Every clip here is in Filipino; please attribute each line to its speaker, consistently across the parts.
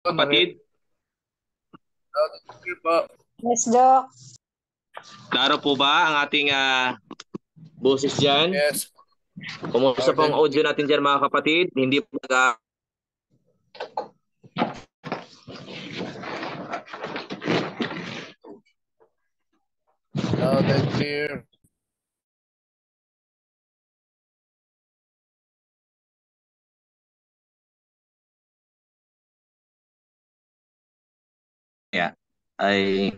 Speaker 1: Kapatid,
Speaker 2: Yes, Doc.
Speaker 1: klaro po ba ang ating boses dyan?
Speaker 3: Yes,
Speaker 1: Kumusta
Speaker 3: loud
Speaker 1: po ang
Speaker 3: and
Speaker 1: audio
Speaker 3: clear.
Speaker 1: natin dyan mga kapatid? Hindi po
Speaker 3: Loud and clear.
Speaker 1: ay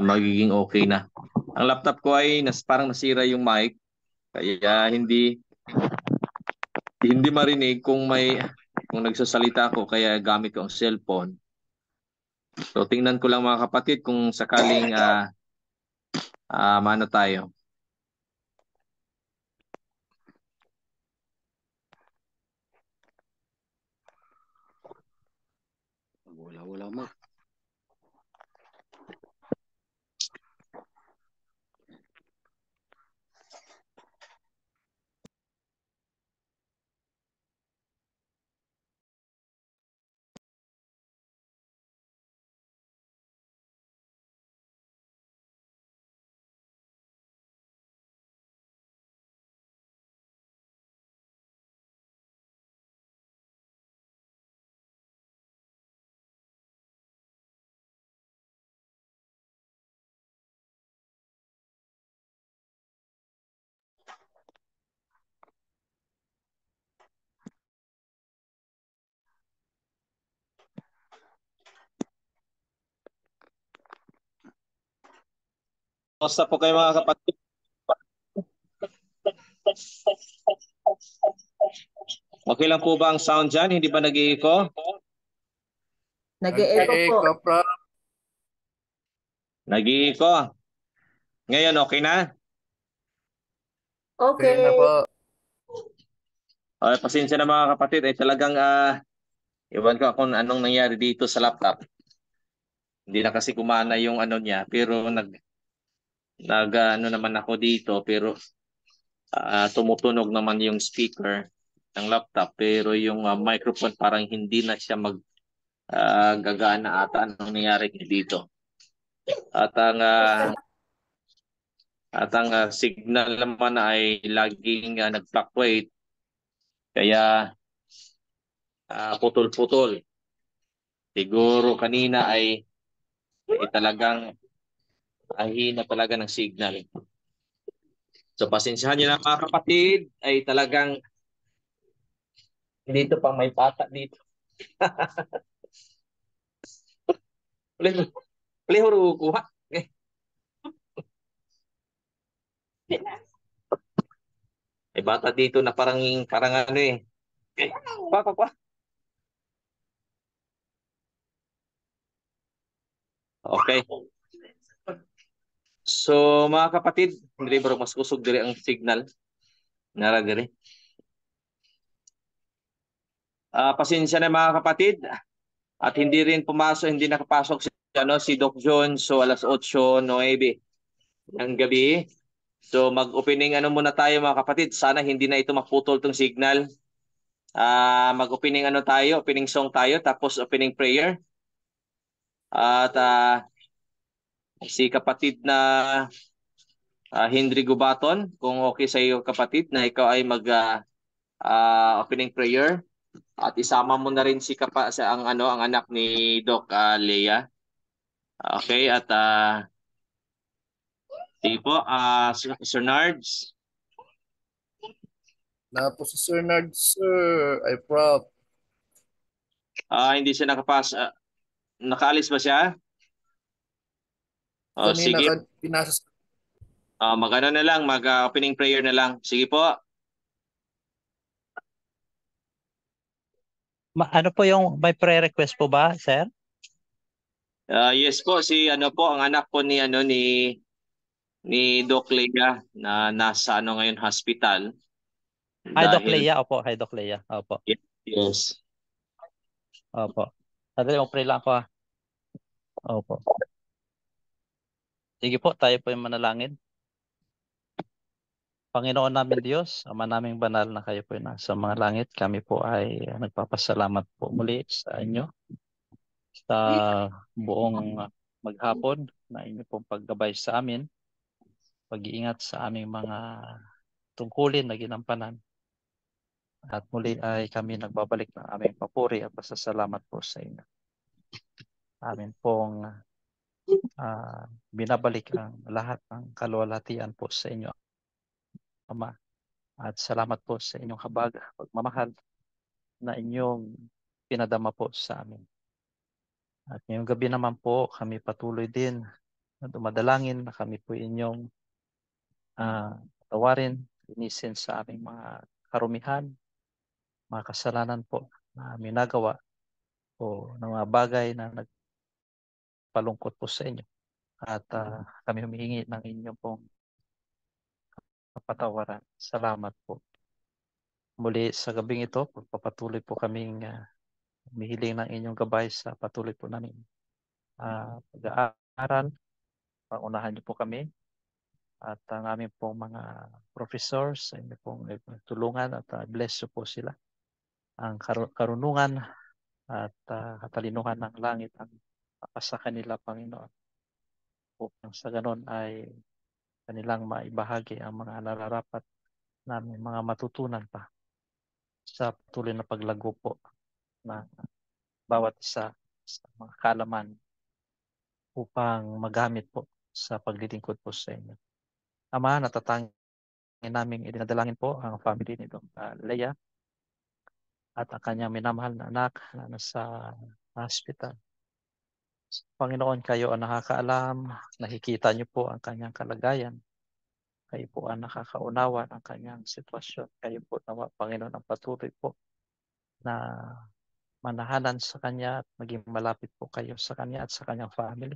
Speaker 1: magiging okay na. Ang laptop ko ay parang nasira yung mic, kaya hindi marinig kung nagsasalita ako, kaya gamit ko ang cellphone. So tingnan ko lang mga kapatid kung sakaling mano tayo. Wala mo. Kumusta po kayo mga kapatid? Okay lang po ba ang sound dyan? Hindi ba nag-i-echo?
Speaker 2: Nag-e-echo po.
Speaker 3: Nag-e-echo, Prof.
Speaker 1: Nag-i-echo. Ngayon, okay na?
Speaker 3: Okay na
Speaker 2: Okay.
Speaker 3: po.
Speaker 1: Pasensya na mga kapatid, ay talagang iwan ko kung anong nangyari dito sa laptop. Hindi na kasi kumana yung ano niya, pero ano naman ako dito, pero tumutunog naman yung speaker ng laptop, pero yung microphone parang hindi na siya gagana ata. Anong nangyari dito? At ang signal naman ay laging nag-fluctuate, kaya putol-putol. Siguro kanina ay talagang hina talaga ng signal. So pasensyahan niyo na mga kapatid, ay talagang dito pang may bata dito. Uli kuha. May bata dito na parang ano eh. Pa. Okay. So mga kapatid, hindi bro mas kusog dire ang signal. Nara dire. Pasensya na mga kapatid, at hindi nakapasok si Doc John, so alas 8:09 ng gabi. So mag-opening ano muna tayo mga kapatid. Sana hindi na ito maputol tong signal. Mag-opening ano tayo, opening song tayo, tapos opening prayer. At si kapatid na Henry Gubaton, kung okay sa iyo kapatid na ikaw ay mag opening prayer, at isama mo na rin ang anak ni Doc Leia. Okay, at sige po, Sir Nards.
Speaker 3: Na po si Sir Nard, sir. Ay, Prof.
Speaker 1: Hindi siya nakaalis ba siya?
Speaker 3: Kanina
Speaker 1: Sige.
Speaker 3: pinasa.
Speaker 1: Mag-ano na lang, mag-opening prayer na lang. Sige po.
Speaker 4: Ano po yung may prayer request po ba, sir?
Speaker 1: Yes po, ano po ang anak po ni Doc Leia na nasa ngayon hospital
Speaker 4: Hi, Doc
Speaker 1: dahil
Speaker 4: Leia. Opo, hi, Doc Leia. Opo,
Speaker 1: yes.
Speaker 4: opo. Sadali, mag-pray lang ako. Opo. Sige po, tayo po yung manalangin. Panginoon namin Diyos, Ama naming banal na kayo po yung nasa mga langit. Kami po ay nagpapasalamat po muli sa inyo sa buong maghapon na inyo pong paggabay sa amin, pag-iingat sa aming mga tungkulin na ginampanan. At muli ay kami nagbabalik ng aming papuri at pasasalamat po sa inyo. Amin pong binabalik ang lahat ng kaluwalhatian po sa inyo, Ama. At salamat po sa inyong habag, pagmamahal na inyong pinadama po sa amin. At ngayong gabi naman po, kami patuloy din na dumadalangin na kami po inyong tawarin, linisin sa aming mga karumihan, mga kasalanan po na minagawa o ng mga bagay na nagpalungkot po sa inyo. At kami humihingi ng inyong pong kapatawaran. Salamat po. Muli sa gabing ito, pagpapatuloy po kaming humihiling ng inyong gabay sa patuloy po namin pag-aaral. Pangunahan niyo po kami at ang aming pong mga professors, inyo pong tulungan at bless po sila. Ang karunungan at katalinuhan ng langit ang sa kanila, Panginoon. Upang sa ganon ay kanilang maibahagi ang mga nararapat namin mga matutunan pa sa patuloy na paglago po na bawat isa sa mga kaalaman upang magamit po sa paglilingkod po sa inyo. Ama, natatangin namin idinadalangin po ang family nito, Leia, at ang kanyang minamahal na anak na nasa hospital. Panginoon, kayo ang nakakaalam, nakikita niyo po ang kanyang kalagayan. Kayo po ang nakakaunawa ng kanyang sitwasyon. Kayo po nawa, Panginoon, ang patuloy po na manahanan sa kanya at maging malapit po kayo sa kanya at sa kanyang family.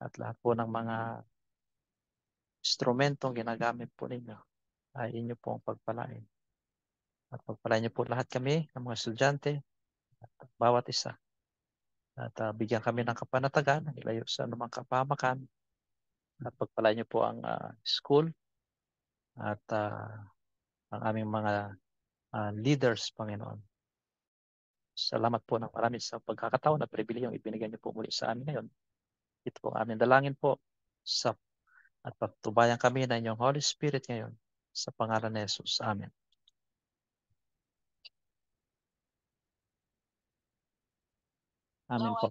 Speaker 4: At lahat po ng mga instrumentong ginagamit po ninyo ay inyo pong pagpalain. At pagpalain niyo po lahat kami ng mga estudyante at bawat isa. At bigyan kami ng kapanatagan, ilayo sa anumang kapahamakan. At pagpalain niyo po ang school at ang aming mga leaders, Panginoon. Salamat po ng marami sa pagkakataon at pribilehiyong ibinigay niyo po muli sa amin ngayon. Ito po aming dalangin po at pagtubayan kami ng inyong Holy Spirit ngayon sa pangalan ni Jesus. Amen. Amen po.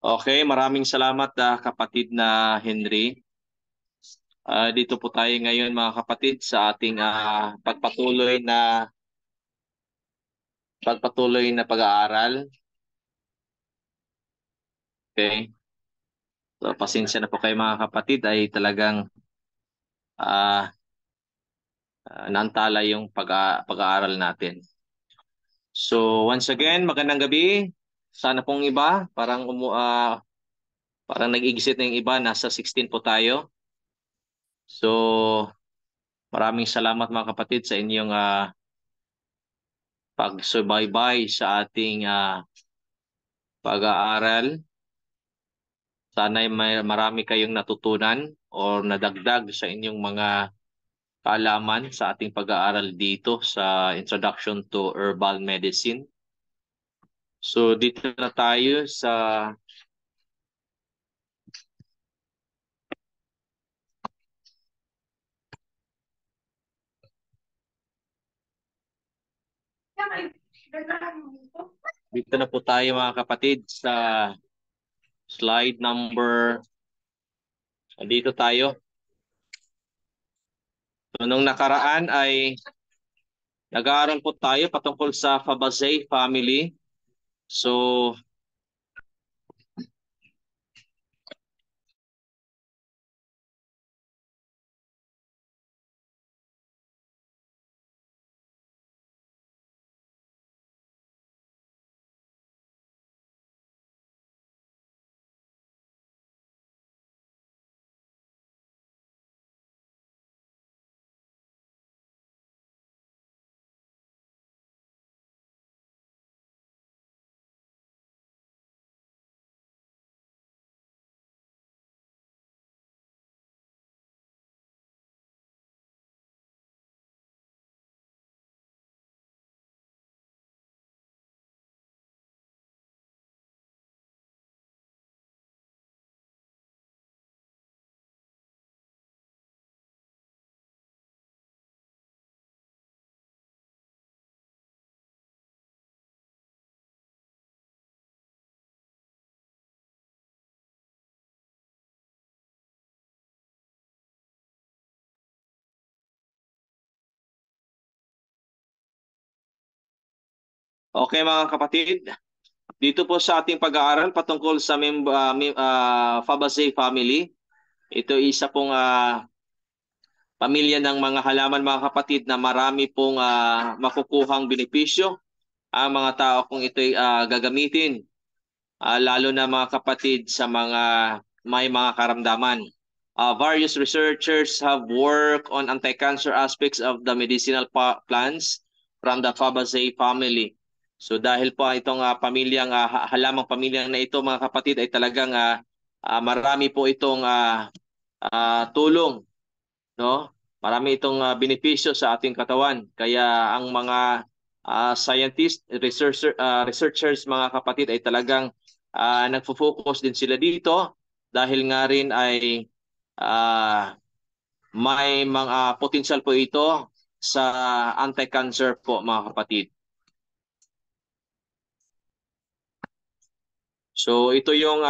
Speaker 1: Okay, maraming salamat kapatid na Henry. Dito po tayo ngayon mga kapatid sa ating pagpatuloy na pag-aaral. Okay. So, pasensya na po kayo mga kapatid, ay talagang naantala yung pag-aaral natin. So once again, magandang gabi. Sana pong iba, parang nag-exit na yung iba, nasa 16 po tayo. So maraming salamat mga kapatid sa inyong pagsubaybay sa ating pag-aaral. Sana ay marami kayong natutunan o nadagdag sa inyong mga kaalaman sa ating pag-aaral dito sa Introduction to Herbal Medicine. So dito na tayo sa mga kapatid sa slide number. Dito tayo. So, nung nakaraan ay nag-aaral po tayo patungkol sa Fabaceae family. So Okay mga kapatid, dito po sa ating pag-aaral patungkol sa Fabaceae family. Ito isa pong pamilya ng mga halaman mga kapatid na marami pong makukuhang benepisyo ang mga tao kung ito'y gagamitin. Lalo na mga kapatid sa may mga karamdaman. Various researchers have worked on anti-cancer aspects of the medicinal plants from the Fabaceae family. So dahil po itong halamang pamilyang na ito mga kapatid ay talagang marami po itong tulong, no? Marami itong benepisyo sa ating katawan. Kaya ang mga scientists, researchers mga kapatid ay talagang nagfo-focus din sila dito dahil nga rin ay may mga potential po ito sa anti-cancer po mga kapatid. So ito yung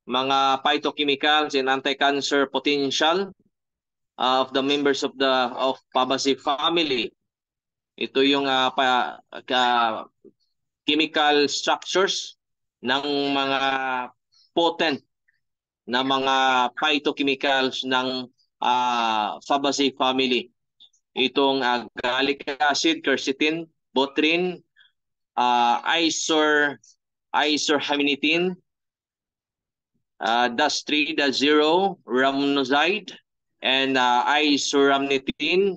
Speaker 1: mga phytochemicals and anti-cancer potential of the members of Fabaceae family. Ito yung chemical structures ng mga potent na mga phytochemicals ng Fabaceae family. Itong gallic acid, quercetin, botrytis, isorhamnitin, DAS3, rhamnoside, and isoramnitin,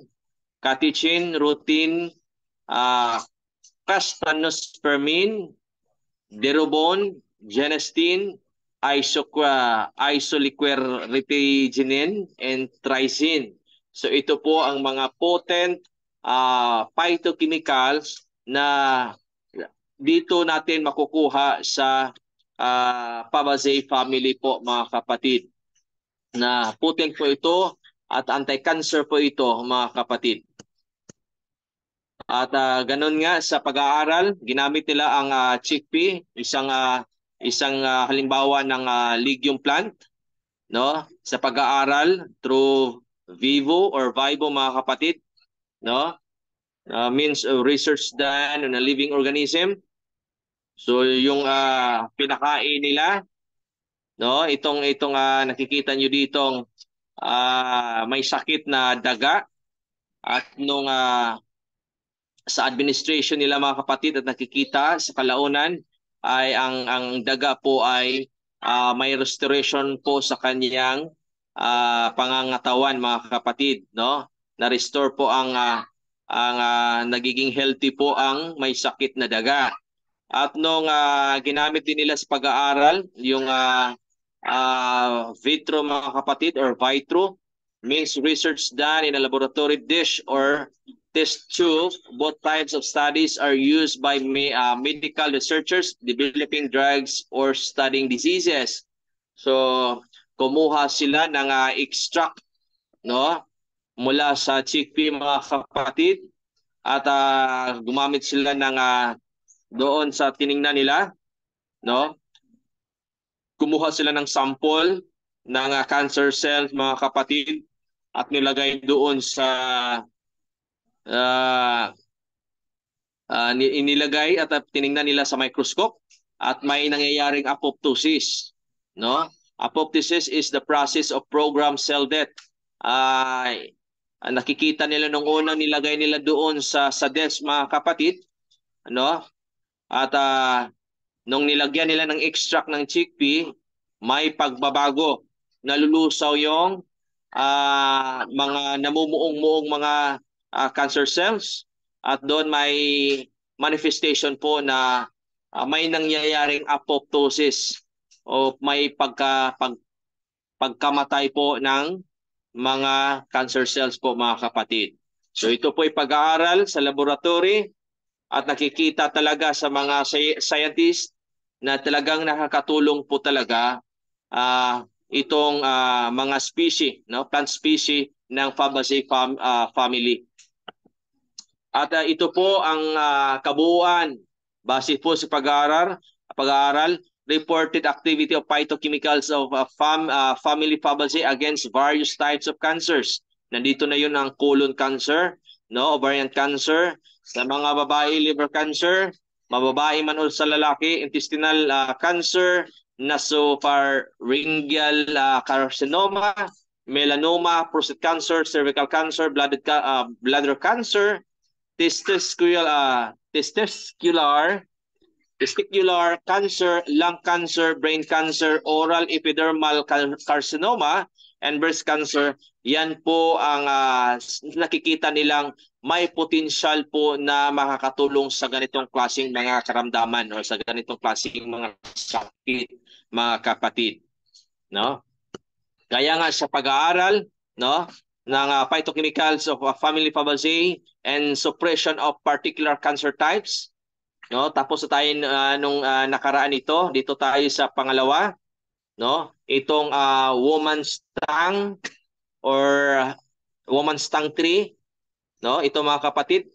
Speaker 1: catechin, rutin, castanospermine, derobone, genestin, isoliquerretinoin, and trisin. So ito po ang mga potent phytochemicals na dito natin makukuha sa Fabaceae family po mga kapatid. Na potent po ito at anti-cancer po ito mga kapatid. At ganun nga sa pag-aaral, ginamit nila ang chickpea, isang halimbawa ng legume plant, no? Sa pag-aaral through vivo mga kapatid, no? Means research done on a living organism. So yung pinakain nila, no? Itong nakikita nyo ditong may sakit na daga at nung sa administration nila mga kapatid at nakikita sa kalaunan ay ang daga po ay may restoration po sa kanyang pangangatawan mga kapatid, no? Na-restore po ang nagiging healthy po ang may sakit na daga. At nung ginamit din nila sa pag-aaral yung vitro mga kapatid or vitro means research done in a laboratory dish or test tube. Both types of studies are used by medical researchers developing drugs or studying diseases. So kumuha sila ng extract, no, mula sa chickpea mga kapatid at gumamit sila ng doon sa tiningnan nila, no? Kumuha sila ng sample ng cancer cells mga kapatid at nilagay doon sa inilagay at tiningnan nila sa microscope at may nangyayaring apoptosis, no? Apoptosis is the process of programmed cell death. Nakikita nila nung unang nilagay nila doon sa desk mga kapatid, no? At nung nilagyan nila ng extract ng chickpea, may pagbabago. Nalulusaw yung mga namumuong-muong mga cancer cells at doon may manifestation po na may nangyayaring apoptosis o may pagkamatay po ng mga cancer cells po mga kapatid. So ito po ay pag-aaral sa laboratory at nakikita talaga sa mga scientists na talagang nakakatulong po talaga itong mga species, no, plant species ng Fabaceae family. At ito po ang kabuuan base po sa pag-aaral reported activity of phytochemicals of family Fabaceae against various types of cancers. Nandito na yun ang colon cancer, no, ovarian cancer, sa mga babae liver cancer, mababae man o sa lalaki, intestinal cancer, nasopharyngeal carcinoma, melanoma, prostate cancer, cervical cancer, bladder cancer, testicular cancer, lung cancer, brain cancer, oral epidermal carcinoma, and breast cancer. Yan po ang nakikita nilang may potensyal po na makakatulong sa ganitong klaseng mga karamdaman o sa ganitong klaseng mga sakit, mga kapatid. No? Kaya nga sa pag-aaral, no, ng phytochemicals of family Fabaceae and suppression of particular cancer types, no? Tapos tayo nung nakaraan ito, dito tayo sa pangalawa, no? Itong woman's tongue or woman's tongue tree, no? Ito mga kapatid,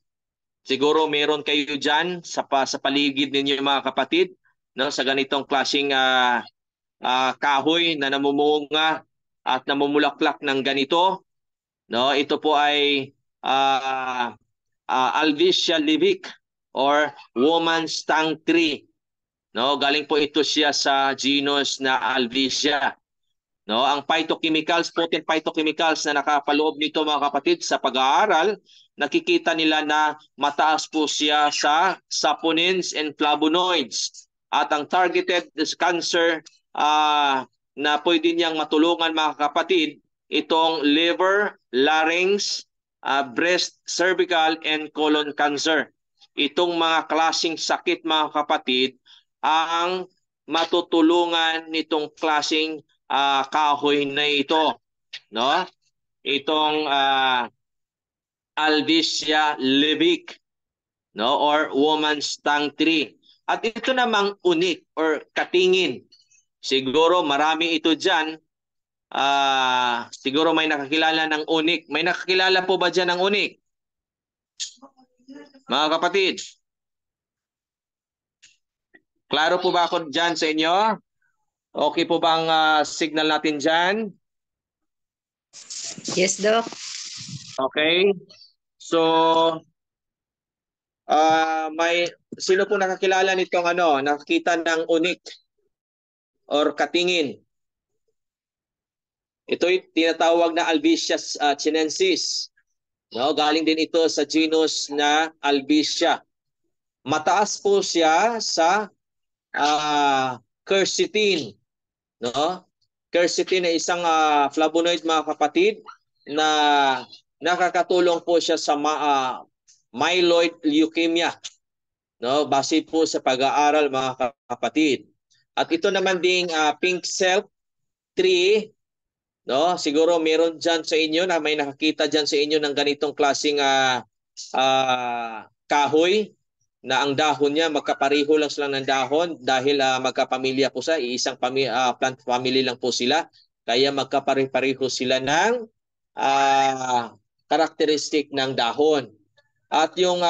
Speaker 1: siguro meron kayo diyan sa paligid ninyo mga kapatid, no? Sa ganitong klaseng kahoy na namumunga at namumulaklak ng ganito, no? Ito po ay Albicia libic or woman's tongue tree. No, galing po ito siya sa genus na Albicia. No, ang phytochemicals, potent phytochemicals na nakapaloob nito mga kapatid sa pag-aaral, nakikita nila na mataas po siya sa saponins and flavonoids. At ang targeted cancer na pwede niyang matulungan mga kapatid, itong liver, larynx, breast, cervical, and colon cancer. Itong mga klaseng sakit mga kapatid ang matutulungan nitong klaseng kahoy na ito, no? Itong Albicia libic, no, or woman's tongue tree. At ito namang unik or katingin. Siguro marami ito diyan. Siguro may nakakilala ng unik. May nakakilala po ba diyan ng unik? Mga kapatid. Klaro po ba ako diyan sa inyo? Okay po bang signal natin diyan?
Speaker 2: Yes, Doc.
Speaker 1: Okay. So may sino po nakakilala nitong nakakita ng unik or katingin? Ito'y tinatawag na Albicia chinensis. No, galing din ito sa genus na Albicia. Mataas po siya sa quercetin, no? Quercetin ay isang flavonoid mga kapatid na nakakatulong po siya sa myeloid leukemia, no? Base po sa pag-aaral mga kapatid. At ito naman ding pink cell tree, no? Siguro meron diyan sa inyo na may nakakita diyan sa inyo ng ganitong klaseng kahoy na ang dahon niya magkapareho lang sila ng dahon dahil magkapamilya po sa isang plant family lang po sila, kaya magkapareho sila ng karakteristik ng dahon. At yung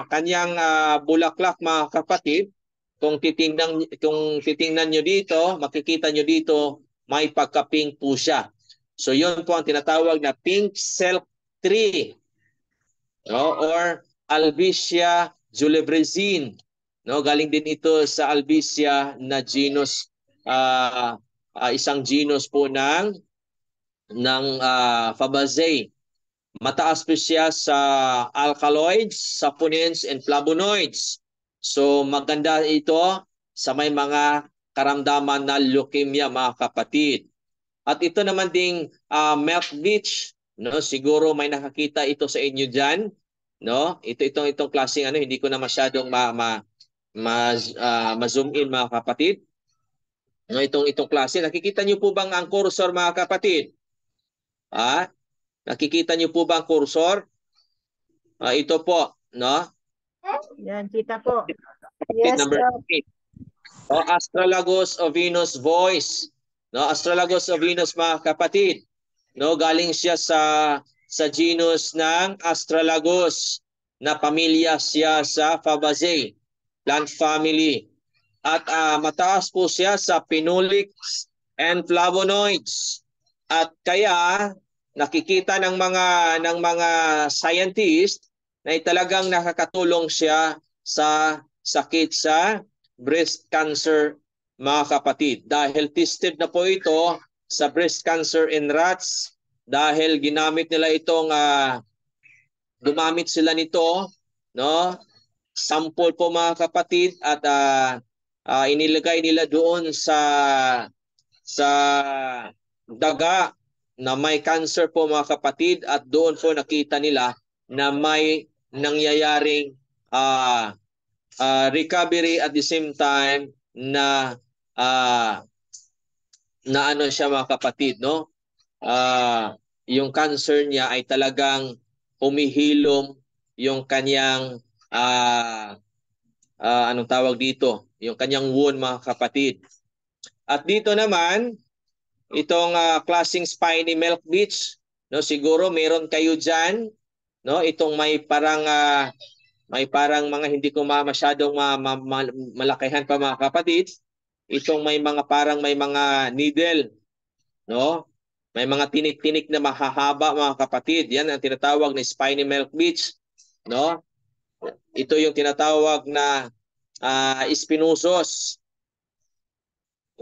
Speaker 1: kanyang bulaklak mga kapatid, kung titingnan nyo dito, makikita nyo dito may pagka-pink po siya. So yun po ang tinatawag na pink silk tree, no? Or Albicia julebrezinii. No, galing din ito sa Albicia na genus, isang genus po ng Fabaceae. Mataas po siya sa alkaloids, saponins, and flavonoids. So maganda ito sa may mga karamdaman na leukemia mga kapatid. At ito naman ding milkweed, no? Siguro may nakakita ito sa inyo diyan, no? Itong klaseng hindi ko na masyadong ma-zoom in mga kapatid. No, itong klase, nakikita niyo po bang ang cursor mga kapatid? Nakikita niyo po ba ang cursor? Ito po, no?
Speaker 2: Yan, kita po.
Speaker 1: Yes,
Speaker 2: Yes,
Speaker 1: number
Speaker 2: Doc.
Speaker 1: 8. Astragalus ovinus voice. No, Astragalus ovinus mga kapatid. No, galing siya sa genus ng Astragalus na pamilya siya sa Fabaceae, plant family. At mataas po siya sa phenolics and flavonoids. At kaya nakikita ng mga scientist na talagang nakakatulong siya sa sakit sa breast cancer, mga kapatid. Dahil tested na po ito sa breast cancer in rats, dahil ginamit nila itong gumamit sila nito, no? Sample po mga kapatid, at inilagay nila doon sa daga na may cancer po mga kapatid, at doon po nakita nila na may nangyayaring recovery at the same time na ano siya mga kapatid, no? Yung cancer niya ay talagang humihilom yung kanyang anong tawag dito, yung kanyang wound mga kapatid. At dito naman itong klaseng spiny milk beach, no, siguro meron kayo diyan, no, itong may parang mga hindi ko masyadong malakihan pa mga kapatid, itong may mga needle, no? May mga tinik-tinik na mahahaba mga kapatid. Yan ang tinatawag na spiny milk beach, no? Ito yung tinatawag na spinosus.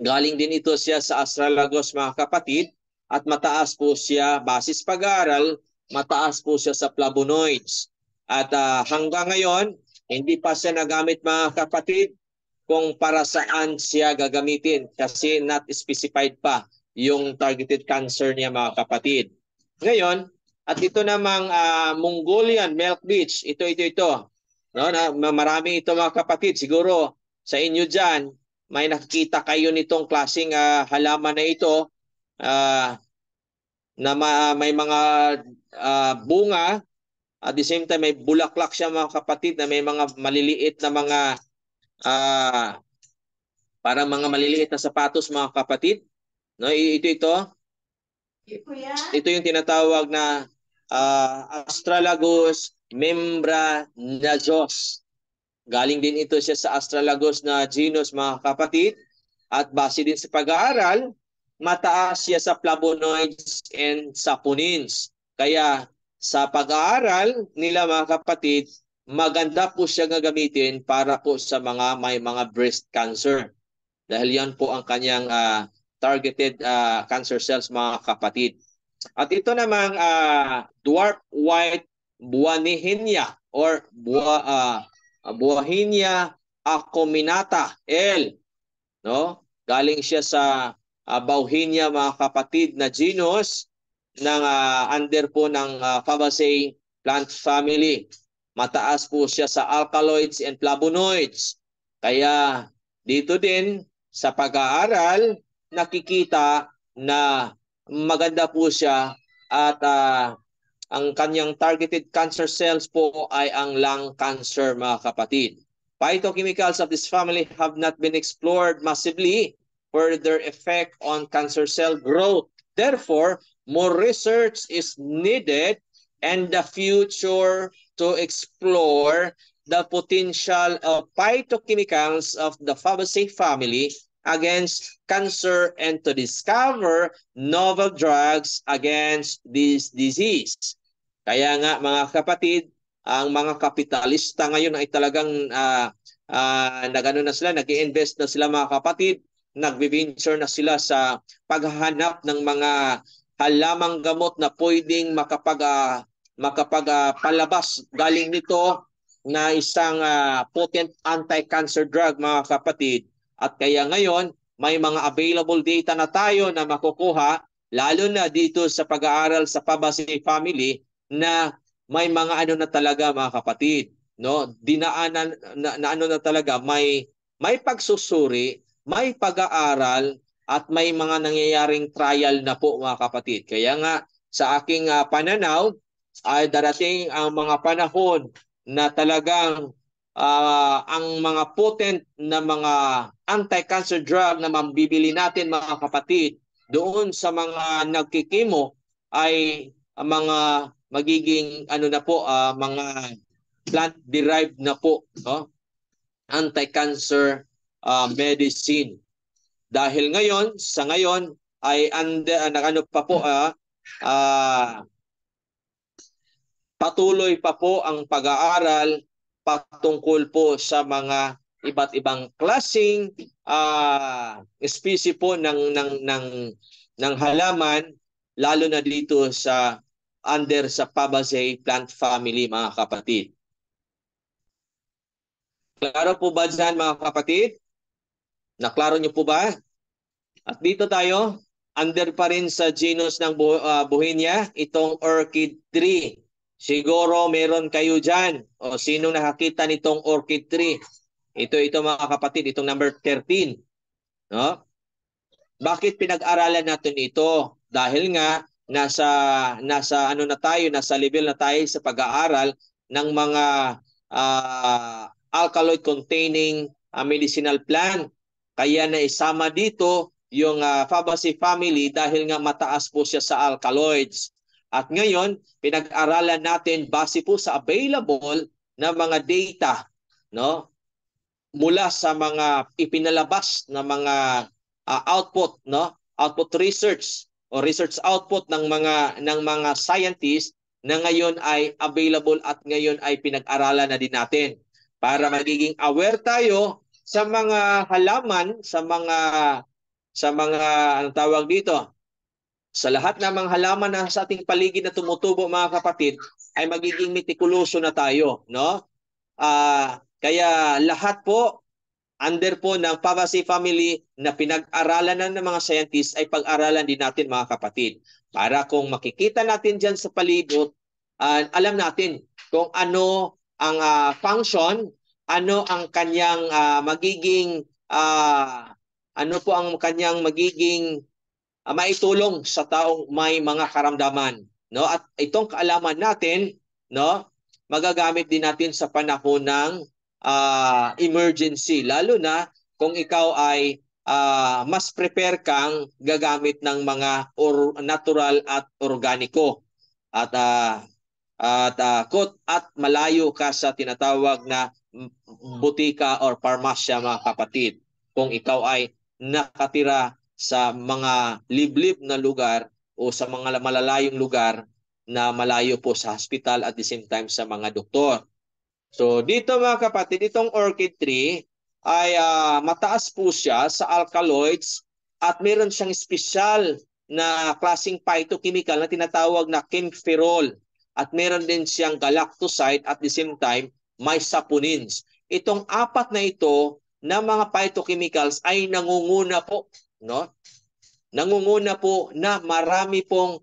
Speaker 1: Galing din ito siya sa astragalus mga kapatid, at mataas po siya, basis pag-aaral, mataas po siya sa flavonoids. At hanggang ngayon, hindi pa siya nagamit mga kapatid kung para saan siya gagamitin, kasi not specified pa yung targeted cancer niya mga kapatid. Ngayon, at ito namang Mongolian milk beach, ito. No, marami ito mga kapatid. Siguro sa inyo dyan, may nakikita kayo nitong klaseng halaman na ito na may mga bunga, at the same time may bulaklak siya mga kapatid, na may mga maliliit na mga parang mga maliliit na sapatos mga kapatid. No, ito yung tinatawag na Astragalus membranacea. Galing din ito siya sa Astragalus na genus mga kapatid, at base din sa pag-aaral, mataas siya sa flavonoids and saponins. Kaya sa pag-aaral nila mga kapatid, maganda po siya gagamitin para po sa may mga breast cancer. Dahil yan po ang kanyang targeted cancer cells mga kapatid. At ito namang dwarf white Buahinia or Buahinia acuminata L, no? Galing siya sa Bauhinia mga kapatid na genus ng under po ng Fabaceae plant family. Mataas po siya sa alkaloids and flavonoids. Kaya dito din sa pag-aaral, nakikita na maganda po siya, at ang kanyang targeted cancer cells po ay ang lung cancer mga kapatid. Phytochemicals of this family have not been explored massively for their effect on cancer cell growth. Therefore, more research is needed in the future to explore the potential of phytochemicals of the Fabaceae family against cancer and to discover novel drugs against this disease. Kaya nga mga kapatid, ang mga kapitalista ngayon ay talagang nag-i-invest na sila mga kapatid, nagbe-venture na sila sa paghahanap ng mga halamang gamot na pwedeng makapagpalabas galing nito na isang potent anti-cancer drug mga kapatid. At kaya ngayon, may mga available data na tayo na makukuha, lalo na dito sa pag-aaral sa Fabaceae family, na may mga ano na talaga mga kapatid, no? Dinaanan na ano na talaga, may pagsusuri, may pag-aaral, at may mga nangyayaring trial na po mga kapatid. Kaya nga sa aking pananaw ay darating ang mga panahon na talagang ang mga potent na mga anti-cancer drug na mabibili natin mga kapatid doon sa mga nagkikimo ay mga magiging mga plant-derived na po, no? Anti-cancer medicine. Dahil sa ngayon ay patuloy pa po ang pag-aaral patungkol po sa mga iba't ibang klasing species po ng halaman, lalo na dito sa under sa Fabaceae plant family, mga kapatid. Klaro po ba dyan, mga kapatid? Naklaro niyo po ba? At dito tayo, under pa rin sa genus ng Bauhinia, itong orchid tree. Siguro meron kayo dyan. O sino nakakita nitong orchid tree? Ito mga kapatid, itong number 13. No? Bakit pinag-aralan natin ito? Dahil nga nasa ano na tayo, nasa level na tayo sa pag-aaral ng mga alkaloid containing medicinal plant. Kaya naisama dito yung Fabaceae family dahil nga mataas po siya sa alkaloids. At ngayon, pinag-aralan natin base po sa available na mga data, no? Mula sa mga ipinalabas na mga output, no? Output research o research output ng mga scientists na ngayon ay available at ngayon ay pinag-aralan na din natin para magiging aware tayo sa mga halaman, sa mga anong tawag dito, sa lahat ng mga halaman na sa ating paligid na tumutubo, mga kapatid, ay magiging mitikuloso na tayo, no? Kaya lahat po under po ng Fabaceae family na pinag-aralan na ng mga scientists ay pag-aralan din natin, mga kapatid. Para kung makikita natin dyan sa palibot, alam natin kung ano ang function, ano ang kanyang magiging maitulong sa taong may mga karamdaman, no? At itong kaalaman natin, no, magagamit din natin sa panahon ng emergency, lalo na kung ikaw ay mas prepare kang gagamit ng mga natural at organiko at malayo ka sa tinatawag na butika or parmasya, mga kapatid, kung ikaw ay nakatira sa mga liblib na lugar o sa mga malalayong lugar na malayo po sa hospital at the same time sa mga doktor. So dito, mga kapatid, itong orchid tree ay mataas po siya sa alkaloids at meron siyang special na klaseng phytochemical na tinatawag na kaempferol at meron din siyang galactoside at the same time may saponins. Itong apat na ito na mga phytochemicals ay nangunguna po, no? Nangunguna po na marami pong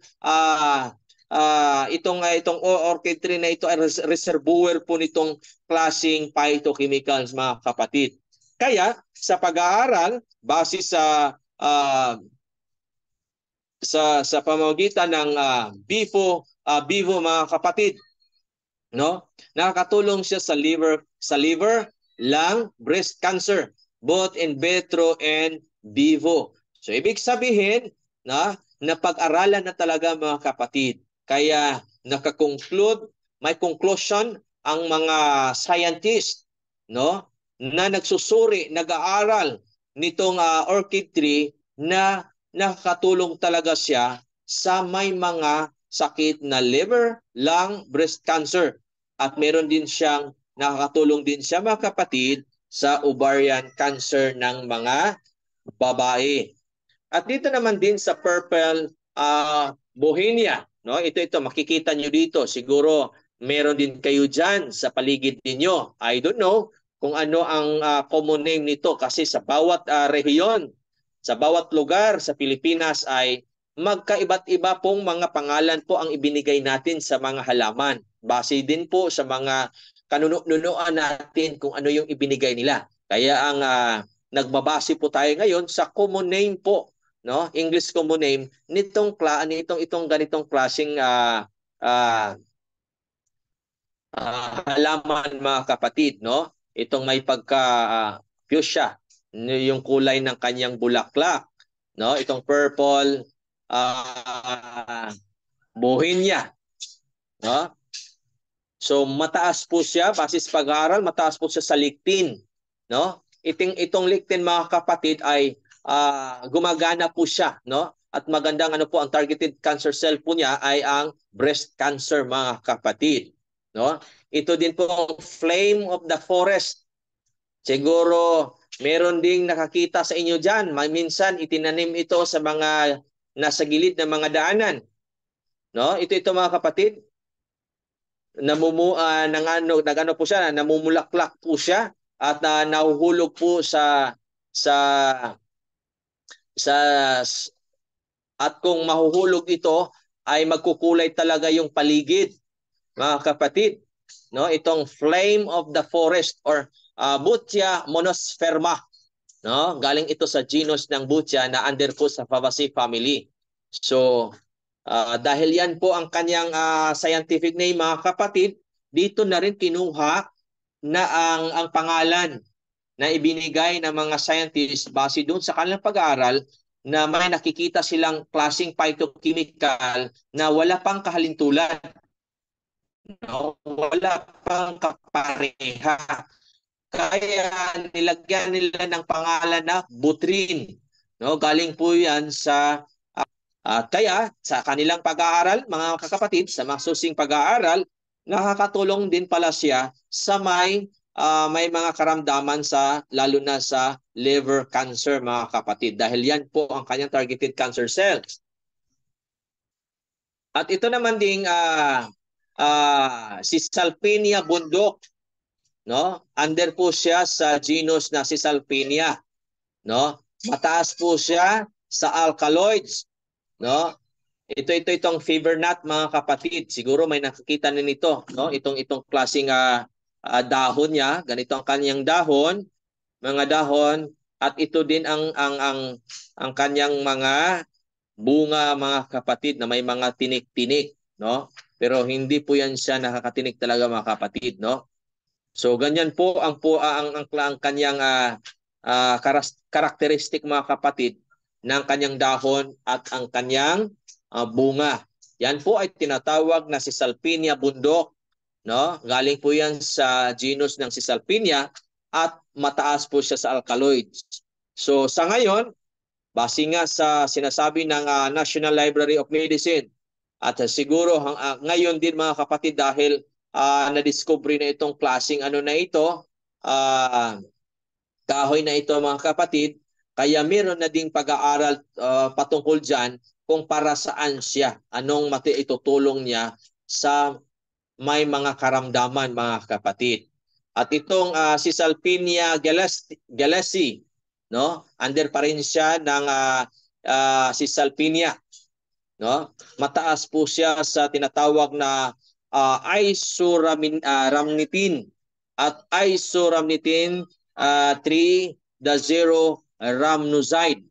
Speaker 1: itong orchid tree na ito ay reservoir po nitong klaseng phytochemicals, mga kapatid. Kaya sa pag-aaral base sa pamamagitan ng Vivo, mga kapatid, no? Nakakatulong siya sa liver, lung, breast cancer, both in vitro and vivo. So ibig sabihin na pag-aralan na talaga, mga kapatid. Kaya may conclusion ang mga scientists, no, na nagsusuri, nag-aaral nitong orchid tree na nakakatulong talaga siya sa may mga sakit na liver, lung, breast cancer. At meron din siyang nakakatulong din siya, mga kapatid, sa ovarian cancer ng mga babae. At dito naman din sa purple Bauhinia, no? Ito makikita nyo dito. Siguro meron din kayo dyan sa paligid ninyo. I don't know kung ano ang common name nito kasi sa bawat rehiyon, sa bawat lugar sa Pilipinas ay magkaiba't iba pong mga pangalan po ang ibinigay natin sa mga halaman. Base din po sa mga kanunuan natin kung ano yung ibinigay nila. Kaya ang nagbabase po tayo ngayon sa common name po, no? English common name nitong ganitong klaseng halaman, mga kapatid, no? Itong may pagka fuchsia, yung kulay ng kanyang bulaklak, no? Itong purple Bauhinia, no? So mataas po siya base sa pag-aaral, mataas po siya sa lectin, no? Itong lectin, mga kapatid, ay gumagana po siya, no? At magandang ang targeted cancer cell po niya ay ang breast cancer, mga kapatid. no? Ito din po flame of the forest. Siguro meron ding nakakita sa inyo diyan. Minsan itinanim ito sa mga nasa gilid ng mga daanan, no? Ito mga kapatid, nagano po siya, namumulaklak po siya at nahuhulog po sa sa at kung mahuhulog ito ay magkukulay talaga yung paligid, mga kapatid, no? Itong flame of the forest or Butia monosperma, no? Galing ito sa genus ng Butia na under po sa Fabaceae family. So dahil yan po ang kanyang scientific name, mga kapatid, dito na rin kinuha na ang pangalan na ibinigay ng mga scientists base doon sa kanilang pag-aaral na may nakikita silang klaseng phytochemical na wala pang kahalintulan, no? Wala pang kapareha. Kaya nilagyan nila ng pangalan na butrin, no? Galing po yan sa kaya sa kanilang pag-aaral, mga kakapatid, sa mga susing pag-aaral, nakakatulong din pala siya sa may mga karamdaman sa lalo na sa liver cancer, mga kapatid, dahil yan po ang kanyang targeted cancer cells. At ito naman ding si Salpinia bundok, no? Under po siya sa genus na si Salpinia, no? Mataas po siya sa alkaloids, no? Itong fever nut, mga kapatid. Siguro may nakikita na nito, no? Itong klaseng dahon niya, ganito ang kanyang dahon, mga dahon, at ito din ang kanyang mga bunga, mga kapatid, na may mga tinik-tinik, no? Pero hindi po yan siya nakakatinik talaga, mga kapatid, no? So ganyan po ang kanyang karakteristik, mga kapatid, ng kanyang dahon at ang kanyang bunga. Yan po ay tinatawag na si Salpinia bundok, no? Galing po yan sa genus ng si Salpinia at mataas po siya sa alkaloids. So sa ngayon, base nga sa sinasabi ng National Library of Medicine at siguro ngayon din, mga kapatid, dahil na-discover na itong klaseng na ito, kahoy na ito, mga kapatid, kaya meron na ding pag-aaral patungkol dyan kung para saan siya, anong itutulong niya sa may mga karamdaman, mga kapatid. At itong si Salpinia gallesi, no? Under pa rin siya ng si Salpinia, no? Mataas po siya sa tinatawag na isoramnitin at isoramnitin 3-0-rhamnozide,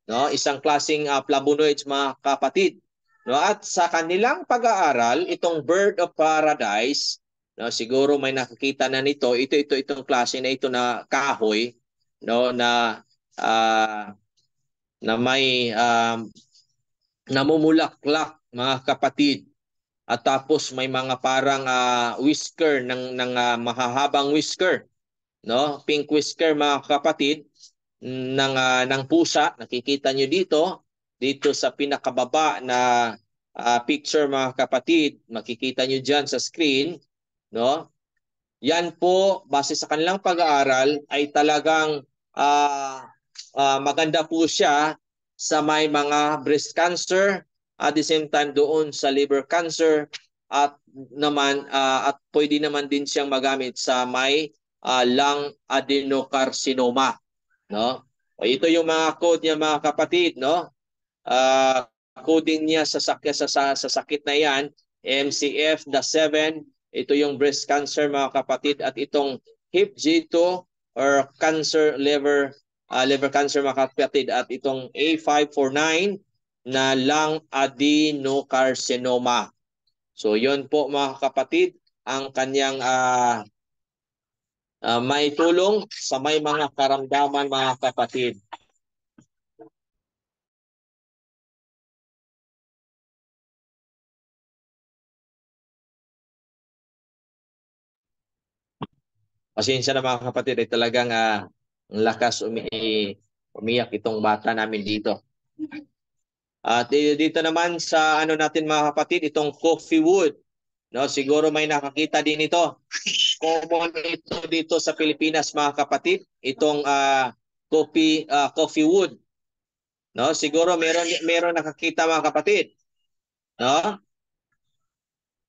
Speaker 1: no? Isang klaseng flavonoids, mga kapatid, no? At sa kanilang pag-aaral, itong bird of paradise, no, siguro may nakikita na nito, itong klase na ito na kahoy, no, na may namumulaklak, mga kapatid, at tapos may mga parang whisker ng mahahabang whisker, no? Pink whisker, mga kapatid, ng pusa. Nakikita nyo dito sa pinakababa na picture, mga kapatid, makikita nyo dyan sa screen, no? Yan po, base sa kanilang pag-aaral, ay talagang maganda po siya sa may mga breast cancer, at the same time doon sa liver cancer, at pwede naman din siyang magamit sa may lung adenocarcinoma, no? O, ito yung mga code niya, mga kapatid, no? Coding niya sa sakit na yan, MCF-7. Ito yung breast cancer, mga kapatid, at itong HIP-G2 or liver cancer, mga kapatid, at itong A549 na lung adenocarcinoma. So yon po, mga kapatid, ang kanyang may tulong sa may mga karamdaman, mga kapatid. Pasensya na, mga kapatid, ay talagang ang lakas umiyak itong bata namin dito. At dito naman sa natin, mga kapatid, itong coffee wood. No, siguro may nakakita din ito. Common ito dito sa Pilipinas mga kapatid, itong coffee wood. No, siguro meron nakakita mga kapatid. No?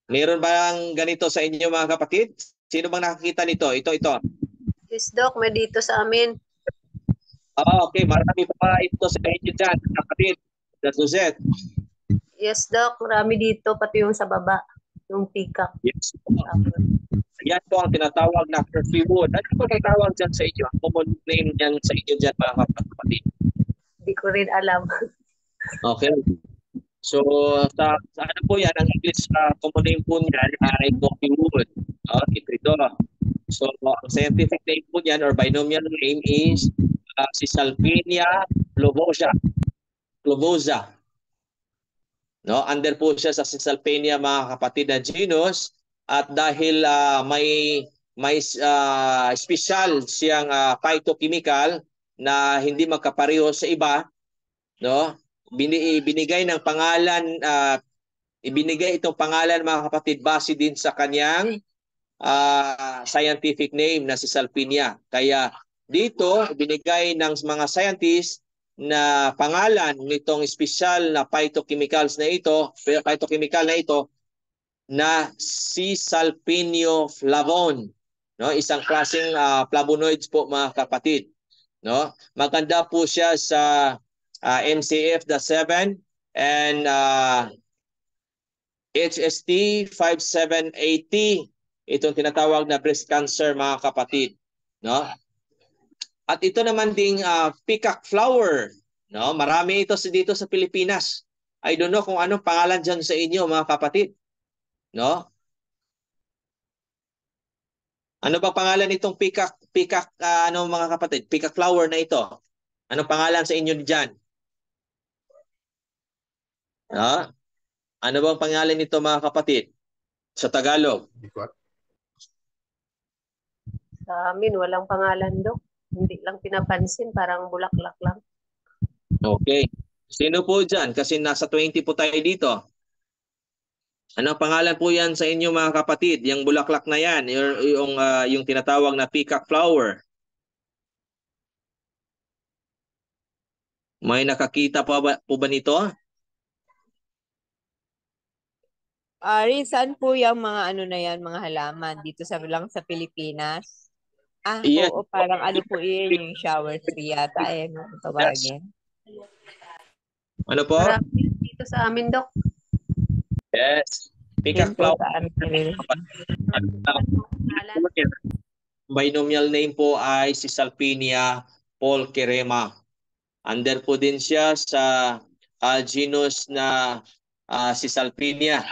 Speaker 1: Meron bang ganito sa inyo mga kapatid? Sino bang nakakita nito? Ito.
Speaker 5: Yes, Doc, may dito sa amin.
Speaker 1: Okay, marami pa ito sa inyo dyan, kapatid. That's Suzette.
Speaker 5: Yes, Doc, marami dito, pati yung sa baba, yung peacock.
Speaker 1: Yes. Yan po ang tinatawag na coffee wood. Ano po tinatawag dyan sa inyo? Ang common name dyan sa inyo dyan mga kapatid.
Speaker 5: Di ko rin alam.
Speaker 1: Okay. So, sa ano po yan, ang English common name po niyan ay coffee wood. Ito. So, ang scientific name po niyan or binomial name is Cisalpinia globosa. No, under po siya sa Cisalpinia mga kapatid na genus at dahil may special siyang phytochemical na hindi magkapareho sa iba, no? Binigay ng pangalan ibinigay itong pangalan mga kapatid base din sa kanyang scientific name na Cisalpinia. Kaya dito binigay ng mga scientists na pangalan nitong special na phytochemicals na ito, na Cisalpinioflavone, no? Isang klaseng flavonoids po mga kapatid, no? Maganda po siya sa MCF-7 and HST 5780, itong tinatawag na breast cancer mga kapatid, no? At ito naman ding peacock flower, no? Marami ito dito sa Pilipinas. I don't know kung anong pangalan diyan sa inyo mga kapatid, no? Ano ba pangalan nitong peacock ano mga kapatid? Peacock flower na ito. Anong pangalan sa inyo diyan? No? Ano bang pangalan nito mga kapatid sa Tagalog?
Speaker 5: Sa amin, walang pangalan, Doc. Hindi lang pinapansin, parang bulaklak lang.
Speaker 1: Okay. Sino po dyan? Kasi nasa 20 po tayo dito. Anong pangalan po yan sa inyo mga kapatid? Yung bulaklak na yan, yung tinatawag na peacock flower. May nakakita po ba nito?
Speaker 2: Saan po yung mga ano na yan, mga halaman dito lang sa Pilipinas?
Speaker 1: Yes.
Speaker 2: Oo, parang ano po yun, yung shower tree yata, no? Tawagin.
Speaker 1: Ano po?
Speaker 5: Marami dito sa amin, Doc.
Speaker 1: Yes.
Speaker 2: Yun
Speaker 1: Peacock
Speaker 2: po
Speaker 1: flower.
Speaker 5: Pangalan.
Speaker 1: Binomial name po ay Cisalpinia polkerema. Under po din siya sa genus na Cisalpinia.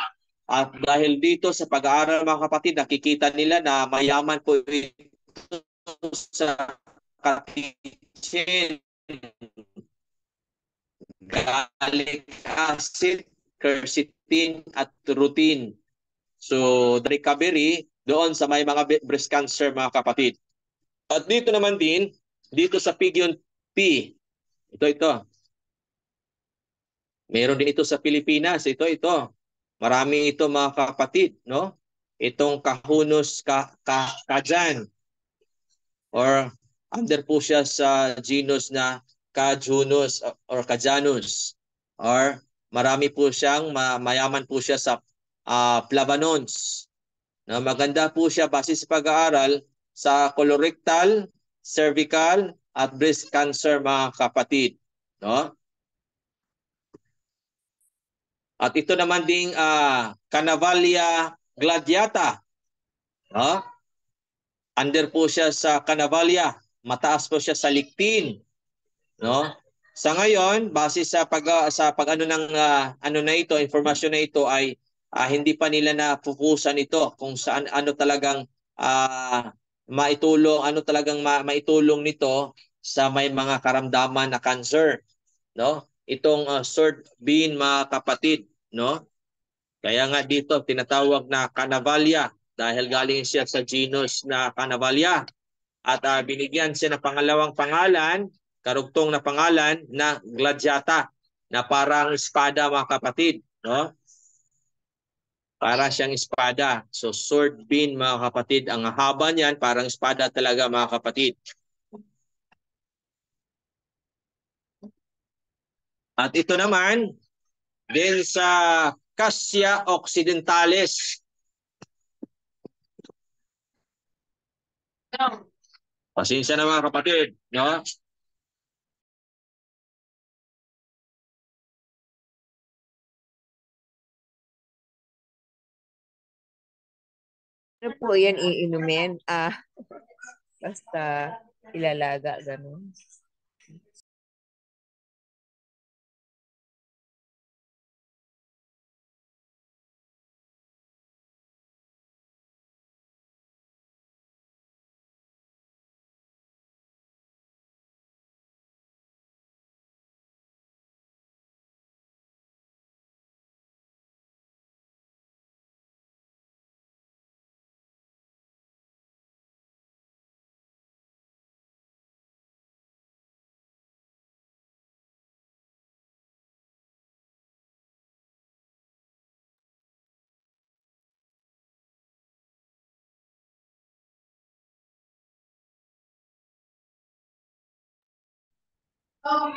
Speaker 1: At dahil dito sa pag-aaral mga kapatid, nakikita nila na mayaman po ito sa catechin, gallic acid, quercetin at rutin. So, the recovery doon sa may mga breast cancer mga kapatid. At dito naman din, dito sa Pigeon P, ito. Meron din ito sa Pilipinas, ito. Marami ito mga kapatid, no? Itong Cahunus kajan or under po siya sa genus na Cajunus or Cajanus, or marami po siyang mayaman po siya sa flavanones. No, maganda po siya base sa pag-aaral sa colorectal, cervical at breast cancer mga kapatid, no? At ito naman ding Canavalia gladiata. No? Under po siya sa Canavalia. Mataas po siya sa lectin. No? Sa ngayon, base sa pag-ano ng ano na ito, informasyon na ito ay hindi pa nila napupusan ito kung saan ano talagang maitulong nito sa may mga karamdaman na cancer, no? Itong sword bean mga kapatid, no? Kaya nga dito tinatawag na Canavalia dahil galing siya sa genus na Canavalia at binigyan siya ng pangalawang pangalan, karugtong na pangalan na gladiata na parang espada mga kapatid, no? Para siyang espada. So sword bean mga kapatid. Ang haba niyan parang espada talaga mga kapatid. At ito naman din sa Cassia occidentalis. Pasensya na mga kapatid, no?
Speaker 2: Ano po yan iinumin? Basta ilalaga, ganun.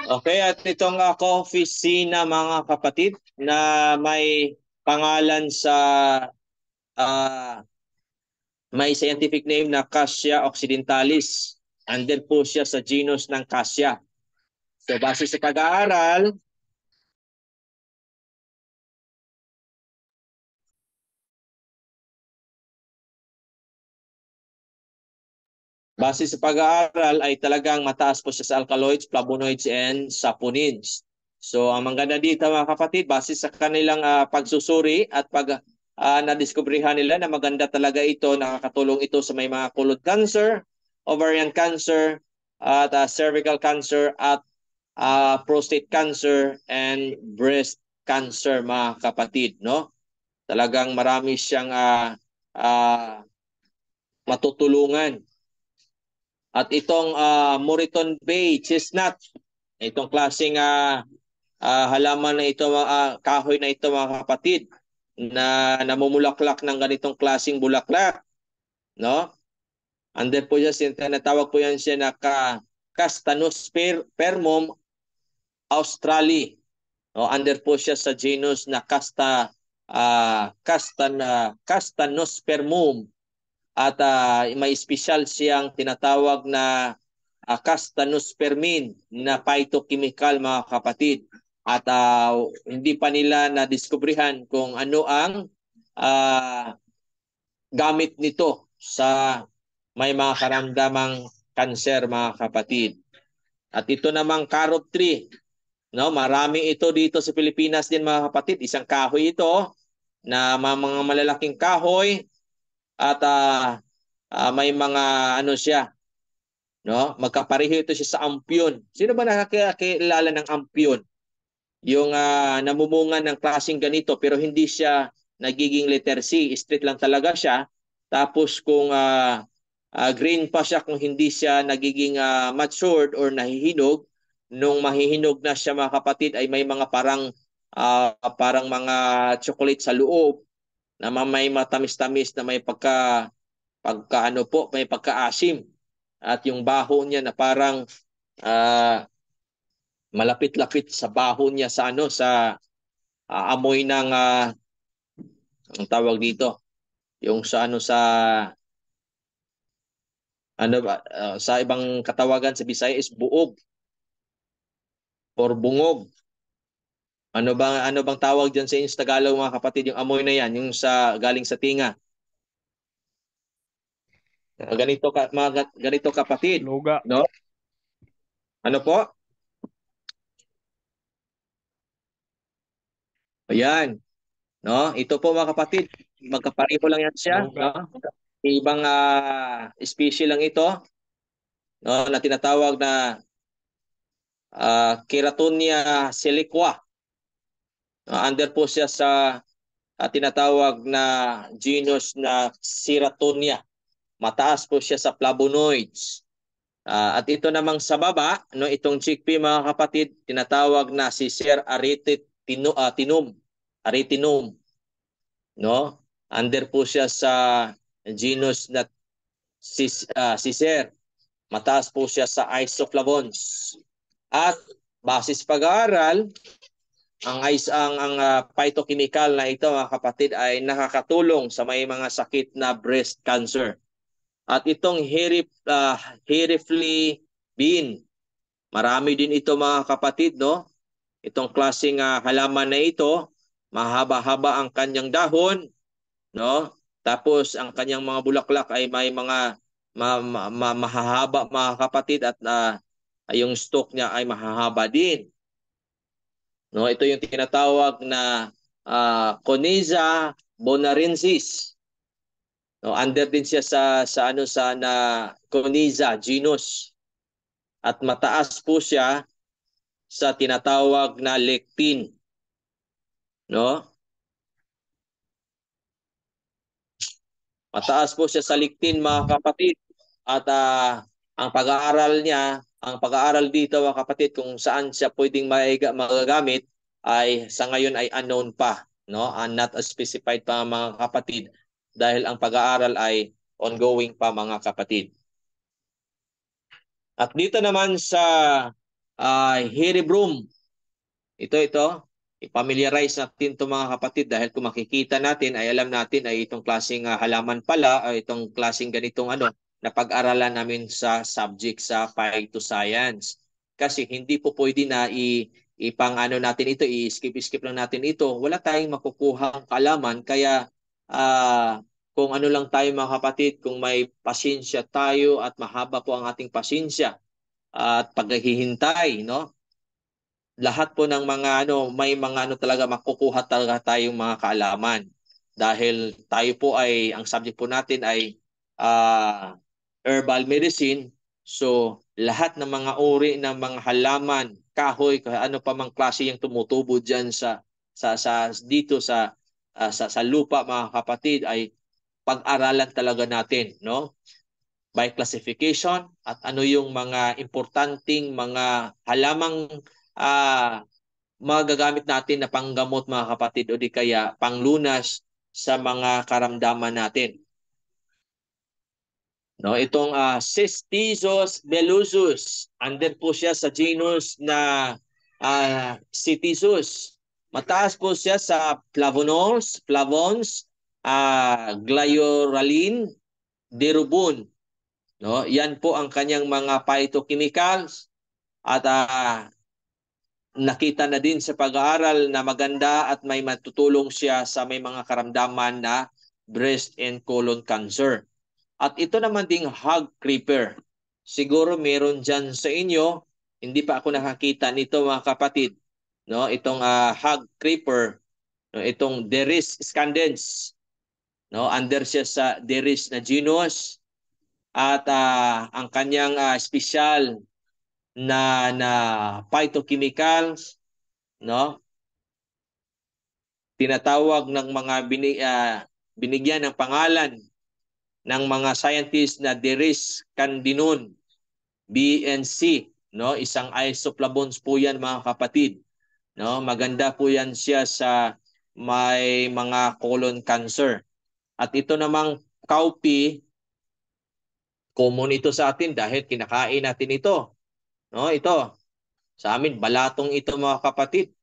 Speaker 1: Okay, at itong ka-officina mga kapatid na may pangalan sa may scientific name na Cassia occidentalis. Andun po siya sa genus ng Cassia. So base sa pag-aaral, ay talagang mataas po siya sa alkaloids, flavonoids, and saponins. So ang maganda dito mga kapatid, base sa kanilang pagsusuri at pag nadiskubrihan nila na maganda talaga ito, nakakatulong ito sa may mga colon cancer, ovarian cancer, at cervical cancer, at prostate cancer, and breast cancer mga kapatid. No? Talagang marami siyang matutulungan. At itong Moreton Bay chestnut, itong klaseng halaman na ito, kahoy na ito mga kapatid, na namumulaklak ng ganitong klaseng bulaklak, no? Under po siya, tinatawag po yan siya na Castanospermum australi. No, under po siya sa genus na Castanospermum. At may special siyang tinatawag na Castanospermin na phytochemical mga kapatid. At hindi pa nila nadiskubrihan kung ano ang gamit nito sa may mga karamdamang kanser mga kapatid. At ito namang carrot tree, no, marami ito dito sa Pilipinas din mga kapatid. Isang kahoy ito na mga malalaking kahoy at may mga ano siya, no? Magkapareho ito siya sa ampyon. Sino ba nakakilala ng ampyon? Yung namumunga ng klaseng ganito pero hindi siya nagiging letter C, straight lang talaga siya. Tapos kung green pa siya, kung hindi siya nagiging matured or nahihinog, nung mahihinog na siya mga kapatid ay may mga parang mga chocolate sa loob na may matamis-tamis na may may pagkaasim. At yung baho niya na parang malapit-lapit sa baho niya sa amoy ng ang tawag dito, yung sa sa ibang katawagan sa Bisaya is buog or bungog. Ano bang tawag diyan sa inyo sa Tagalog mga kapatid, yung amoy na yan, yung galing sa tinga? Ganito kapatid,
Speaker 6: Luga.
Speaker 1: no? Ano po? Ayan, no? Ito po mga kapatid, magkapareho lang yan siya,
Speaker 6: Luga.
Speaker 1: no? Ibang species lang ito, no, na tinatawag na Keratonia siliqua. Under po siya sa tinatawag na genus na Ceratonia. Mataas po siya sa flavonoids. At ito namang sa baba, no, itong chickpea mga kapatid, tinatawag na si Ser Aritinum. no? Under po siya sa genus na Cicer. Mataas po siya sa isoflavones. At basis pag-aaral, ang phytochemical na ito mga kapatid ay nakakatulong sa may mga sakit na breast cancer. At itong heriflibin, marami din ito mga kapatid, no? Itong klaseng halaman na ito, mahaba-haba ang kanyang dahon, no? Tapos ang kanyang mga bulaklak ay may mga mahahaba mga kapatid at yung stalk niya ay mahahaba din. No, ito yung tinatawag na Coniza bonarensis. No, under din siya sa Coniza genus. At mataas po siya sa tinatawag na lectin. No? Mataas po siya sa lectin mga kapatid. At ang pag-aaral dito mga kapatid kung saan siya pwedeng magagamit ay sa ngayon ay unknown pa, no? Not specified pa mga kapatid dahil ang pag-aaral ay ongoing pa mga kapatid. At dito naman sa Heribrum, ito, i-familiarize natin ito mga kapatid dahil kung makikita natin ay alam natin ay itong klaseng halaman pala ay itong klaseng ganitong na pag-aralan namin sa subject sa phytoscience. Kasi hindi po pwede na ipang natin ito, i-skip lang natin ito. Wala tayong makukuhang kaalaman kaya kung ano lang tayo mga kapatid, kung may pasensya tayo at mahaba po ang ating pasensya at paghihintay, no? Lahat po ng mga may mga talaga makukuha talaga tayong mga kaalaman. Dahil tayo po ang subject po natin ay herbal medicine. So, lahat ng mga uri ng mga halaman, kahoy, ano pa mang klase yung tumutubo diyan dito sa lupa mga kapatid ay pag-aralan talaga natin, no? By classification at ano yung mga importanteng mga halamang magagamit natin na panggamot mga kapatid o di kaya panglunas sa mga karamdaman natin. No, itong Cystisus bellusus, under po siya sa genus na Cytisus. Mataas po siya sa flavonols, glioralin, dirubun. No, yan po ang kanyang mga phytochemicals at nakita na din sa pag-aaral na maganda at may matutulong siya sa may mga karamdaman na breast and colon cancer. At ito naman ding hog creeper. Siguro meron dyan sa inyo, hindi pa ako nakakita nito mga kapatid. No, itong hog creeper, no, itong Deris scandens. No, under siya sa Deris na genus at ang kanyang special na phytochemicals, no? Tinatawag ng mga binigyan ng pangalan ng mga scientists na Deris candinon BNC, no? Isang isoflavones po yan mga kapatid, no? Maganda po yan siya sa may mga colon cancer. At ito namang cowpea, common ito sa atin dahil kinakain natin ito, no? Ito sa amin balatong ito mga kapatid,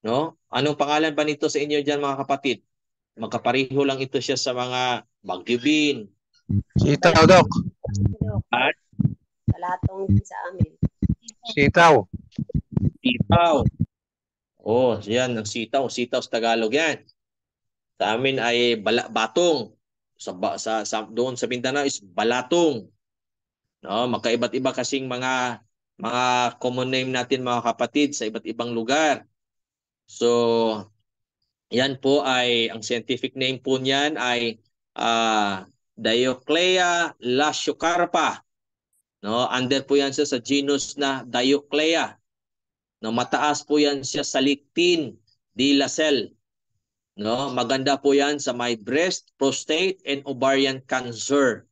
Speaker 1: no? Anong pangalan ba nito sa inyo diyan mga kapatid? Magkapareho lang ito siya sa mga Baguio bean.
Speaker 6: Sitaw, Dok.
Speaker 1: At
Speaker 5: Talatong din sa amin.
Speaker 6: Sitaw.
Speaker 1: sitaw. Oh, yan ang sitaw. Sitaw sa Tagalog yan. Sa amin ay batong. Doon sa Mindanao is balatong. No, magkaiba't iba kasing mga common name natin mga kapatid sa iba't ibang lugar. So, yan po ay ang scientific name po niyan ay Dioclea lasiocarpa. No, under po yan siya sa genus na Dioclea. No, mataas po yan siya sa lectin, dilacel. No, maganda po yan sa may breast, prostate and ovarian cancer.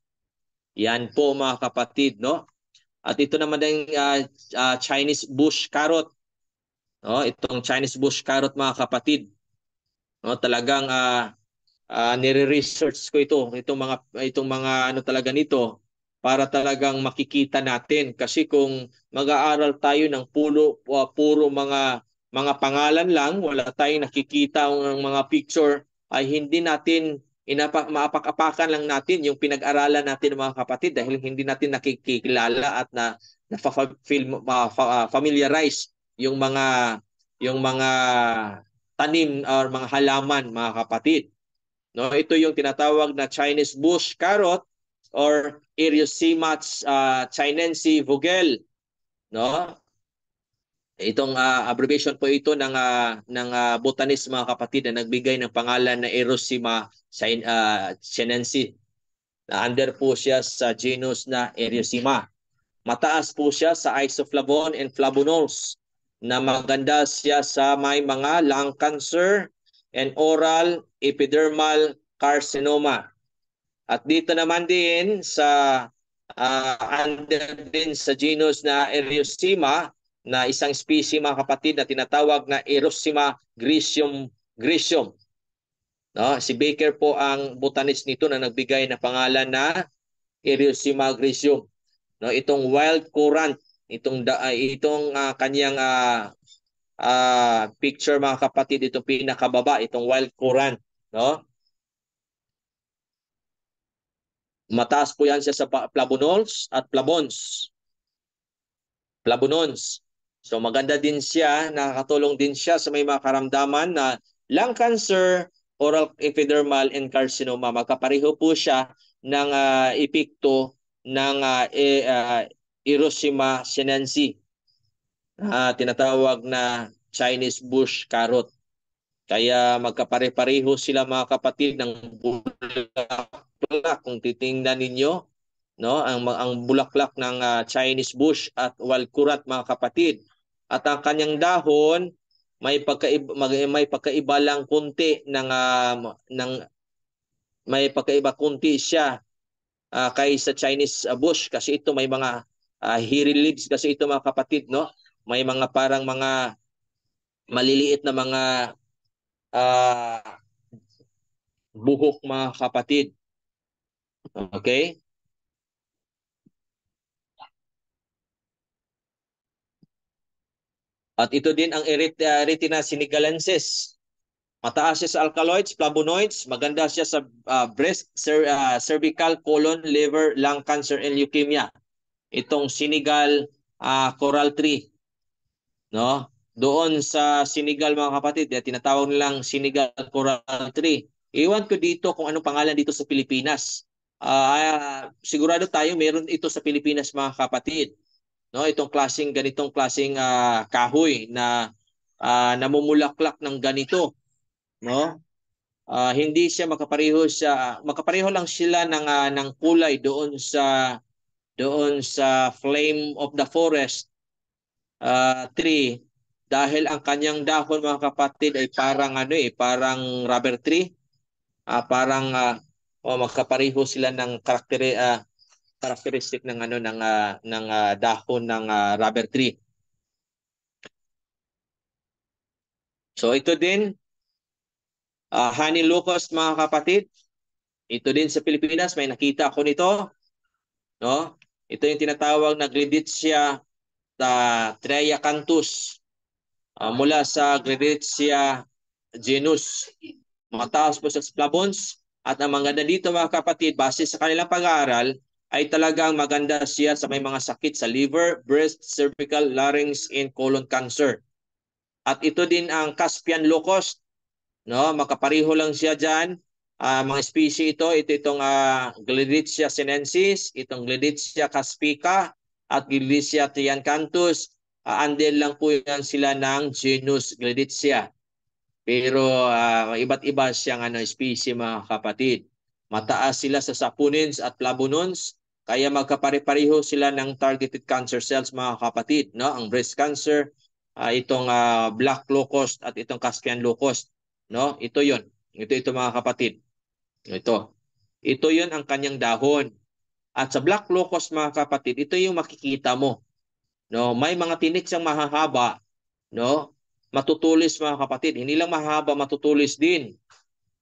Speaker 1: Yan po mga kapatid, no? At ito naman din Chinese bush carrot. No, itong Chinese bush carrot mga kapatid. No, talagang nire-research ko itong mga ano talaga nito para talagang makikita natin, kasi kung mag-aaral tayo ng puro mga pangalan lang, wala tayong nakikita ng mga picture, ay hindi natin maapak-apakan lang natin yung pinag-aralan natin ng mga kapatid, dahil hindi natin nakikilala at familiarize yung mga tanim or mga halaman, mga kapatid. No, ito yung tinatawag na Chinese bush carrot or Eriosima chinense Vogel, no? Itong abbreviation po ito ng botanist, mga kapatid, na nagbigay ng pangalan na Eriosima chinense. Na under po siya sa genus na Eriosima. Mataas po siya sa isoflavone and flavonols, na maganda siya sa may mga lung cancer and oral epidermal carcinoma. At dito naman din sa under din sa genus na Eriosima, na isang species, mga kapatid, na tinatawag na Eriosima gricium. No, si Baker po ang botanist nito na nagbigay ng pangalan na Eriosima gricium. No, itong wild currant, itong kanyang picture, mga kapatid, itong pinakababa, itong wild currant, no? Mataas po yan siya sa flavonols at flavones. So maganda din siya, nakakatulong din siya sa may mga karamdaman na lung cancer, oral epidermal and carcinoma. Magkapareho po siya ng epekto ng Eriosima chinense, tinatawag na Chinese bush carrot. Kaya magkapare-pareho sila, mga kapatid, ng bulaklak. Kung titingnan ninyo, no, ang bulaklak ng Chinese bush at wild currant, mga kapatid, at ang kanyang dahon may pagkaiba lang kunti may pagkaiba kunti siya kaysa Chinese bush, kasi ito may mga hairy leaves kasi ito, mga kapatid, no? May mga parang mga maliliit na mga buhok, mga kapatid. Okay? At ito din ang Erythrina senegalensis. Mataas siya sa alkaloids, flavonoids, maganda siya sa breast, cervical, colon, liver, lung cancer, and leukemia. Itong Senegal coral tree, no? Doon sa Senegal, mga kapatid, tinatawag nilang Senegal coral tree. Iwan ko dito kung anong pangalan dito sa Pilipinas. Sigurado tayo meron ito sa Pilipinas, mga kapatid. No, itong ganitong klaseng kahoy na namumulaklak ng ganito, no? Hindi siya makapareho lang sila ng kulay doon sa flame of the forest tree, dahil ang kanyang dahon, mga kapatid, ay parang rubber tree. Magkapareho sila ng characteristic ng dahon ng rubber tree. So ito din honey locust, mga kapatid. Ito din sa Pilipinas, may nakita ako nito, no? Ito yung tinatawag na Gleditsia triacanthus, mula sa Gleditsia genus. Mataas po sa flavones, at ang maganda dito, mga kapatid, base sa kanilang pag-aaral, ay talagang maganda siya sa may mga sakit sa liver, breast, cervical, larynx, and colon cancer. At ito din ang Caspian locust, no? Makapareho lang siya diyan. Mga species itong Gleditsia sinensis, itong Gleditsia caspica, at Gleditsia triacanthus. Andel lang po yan sila ng genus Gleditsia. Pero iba't iba siyang species, mga kapatid. Mataas sila sa saponins at flavonoids, kaya magkapare-pareho sila ng targeted cancer cells, mga kapatid, no? Ang breast cancer, itong black locust at itong Caspian locust, no? Ito 'yon. Ito mga kapatid. Ito 'yon ang kanyang dahon. At sa black locust, mga kapatid, ito yung makikita mo, no? May mga tinik siyang mahahaba, no? matutulis mga kapatid. Hindi lang mahaba, matutulis din.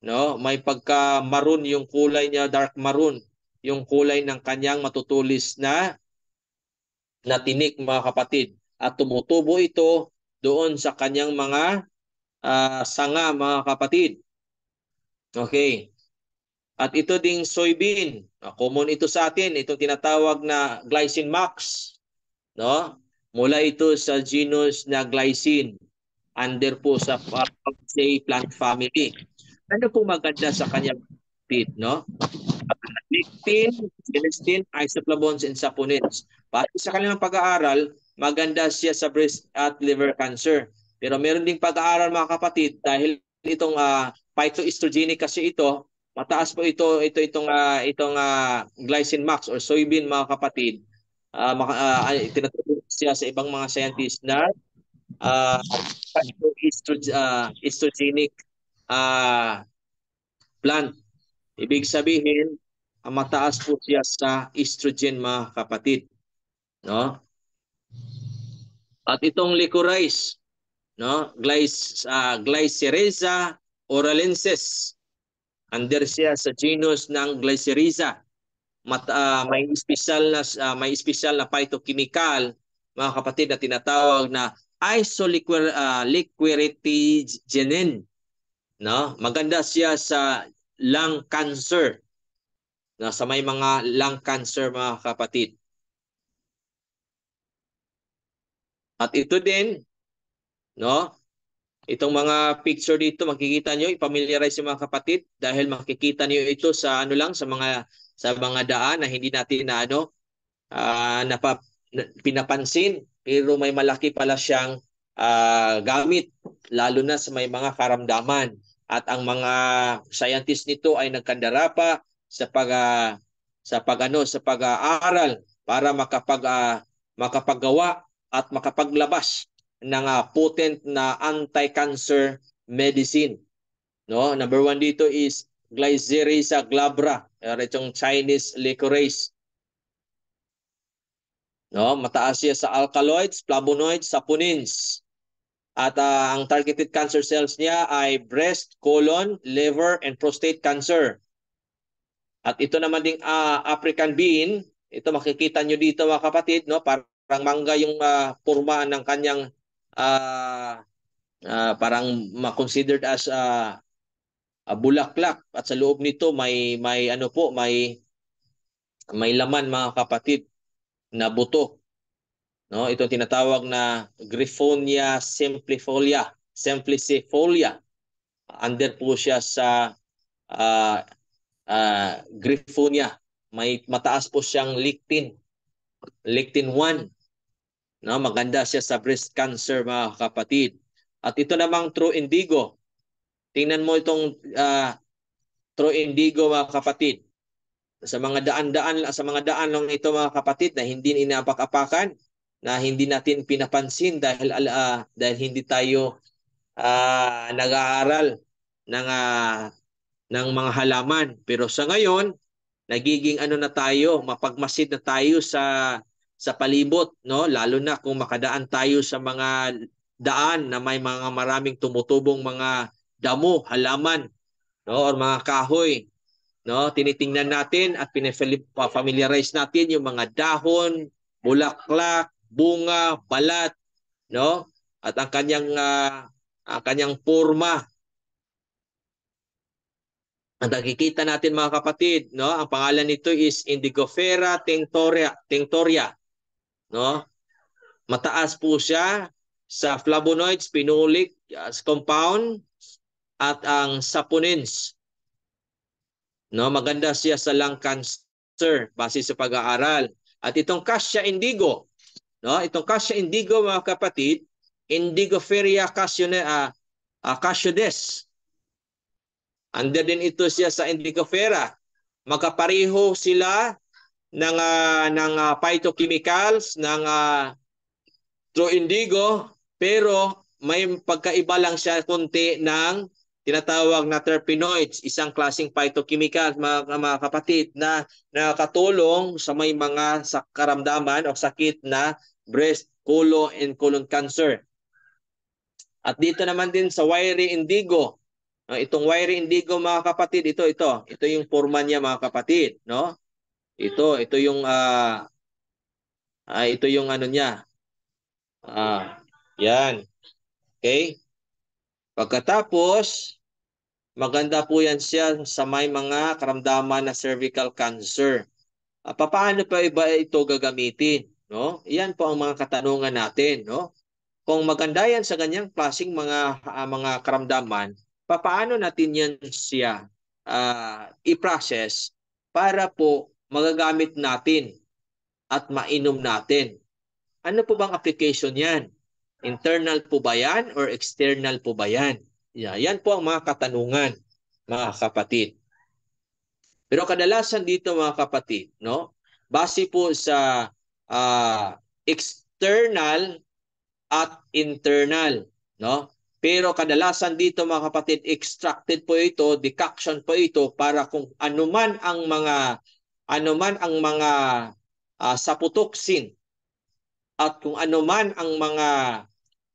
Speaker 1: No? May pagka maroon yung kulay niya, dark maroon, yung kulay ng kanyang matutulis na tinik mga kapatid. At tumutubo ito doon sa kanyang mga sanga mga kapatid. Okay. At ito ding soybean, common ito sa atin, itong tinatawag na glycine max, no? Mula ito sa genus na glycine, under po sa Fabaceae plant family. Ano po maganda sa kanyang feed, no? Lectin, gelatin, isoflavones, and saponins. Para sa kanilang pag-aaral, maganda siya sa breast at liver cancer. Pero meron ding pag-aaral mga kapatid dahil itong phytoestrogenic kasi ito, mataas po itong glycine max or soybean mga kapatid. Tinatawag siya sa ibang mga scientists na phytoestrogenic plant. Ibig sabihin, mataas po siya sa estrogen mga kapatid, no? At itong licorice, no? Glycyrrhiza oralensis. Under siya sa genus ng Glycyrrhiza. May special na phytochemical mga kapatid na tinatawag na isoliquiritigenin, no? Maganda siya sa lung cancer. Na sa may mga lung cancer mga kapatid. At ito din, no? Itong mga picture dito, makikita nyo, i-familiarize yung mga kapatid dahil makikita nyo ito sa sa mga daan na hindi natin pinapansin, pero may malaki pala siyang gamit, lalo na sa may mga karamdaman. At ang mga scientist nito ay nagkandara pa sa pag-aaral para makapaggawa at makapaglabas ng potent na anti-cancer medicine. No, number 1 dito is Glycyrrhiza glabra, itong Chinese licorice. No, mataas siya sa alkaloids, flavonoids, saponins. At ang targeted cancer cells niya ay breast, colon, liver, and prostate cancer. At ito naman ding African bean, ito makikita nyo dito mga kapatid, no? Parang mangga yung porma ng kanyang parang considered as bulaklak, at sa loob nito may laman mga kapatid na buto. No, ito tinatawag na Griffonia simplifolia. Under po siya sa Griffonia. May mataas po siyang lectin 1. No, maganda siya sa breast cancer mga kapatid. At ito namang True Indigo. Tingnan mo itong True Indigo mga kapatid. Sa mga daan lang ito mga kapatid na hindi inapak-apakan, na hindi natin pinapansin dahil hindi tayo nag-aaral ng mga halaman. Pero sa ngayon, nagiging mapagmasid na tayo sa palibot, no? Lalo na kung makadaan tayo sa mga daan na may mga maraming tumutubong mga damo, halaman, no? Or mga kahoy, no? Tinitingnan natin at pinafamiliarize natin yung mga dahon, bulaklak, bunga, balat, no? At ang kanyang porma. Ang nakikita natin mga kapatid, no? Ang pangalan nito is Indigofera tinctoria, no? Mataas po siya sa flavonoids, phenolic compound, at ang saponins. No, maganda siya sa lung cancer base sa pag-aaral. At itong Cassia indigo, no? Itong Cassia indigo mga kapatid, Indigofera cassiodes. Under din ito siya sa Indigofera. Magkapareho sila ng phytochemicals ng True Indigo, pero may pagkaiba lang siya konti ng tinatawag na terpenoids, isang klaseng phytochemical mga kapatid na nakatulong sa may mga karamdaman o sakit na breast, colon, and colon cancer. At dito naman din sa wiry indigo. Itong wiry indigo mga kapatid, ito yung forma niya mga kapatid, no? Ito yung ito yung ano niya. Yan. Okay? Pagkatapos, maganda po yan siya sa may mga karamdaman na cervical cancer. Paano pa iba ito gagamitin, no? Iyan po ang mga katanungan natin, no? Kung maganda yan sa ganyang klaseng mga karamdaman, paano natin yan siya i-process para po magagamit natin at mainom natin? Ano po bang application yan? Internal po ba yan or external po ba yan? Yan po ang mga katanungan, mga kapatid. Pero kadalasan dito mga kapatid, no? Base po sa external at internal, no? Pero kadalasan dito mga kapatid, extracted po ito, decoction po ito para kung anuman ang mga saputoxin at kung anuman ang mga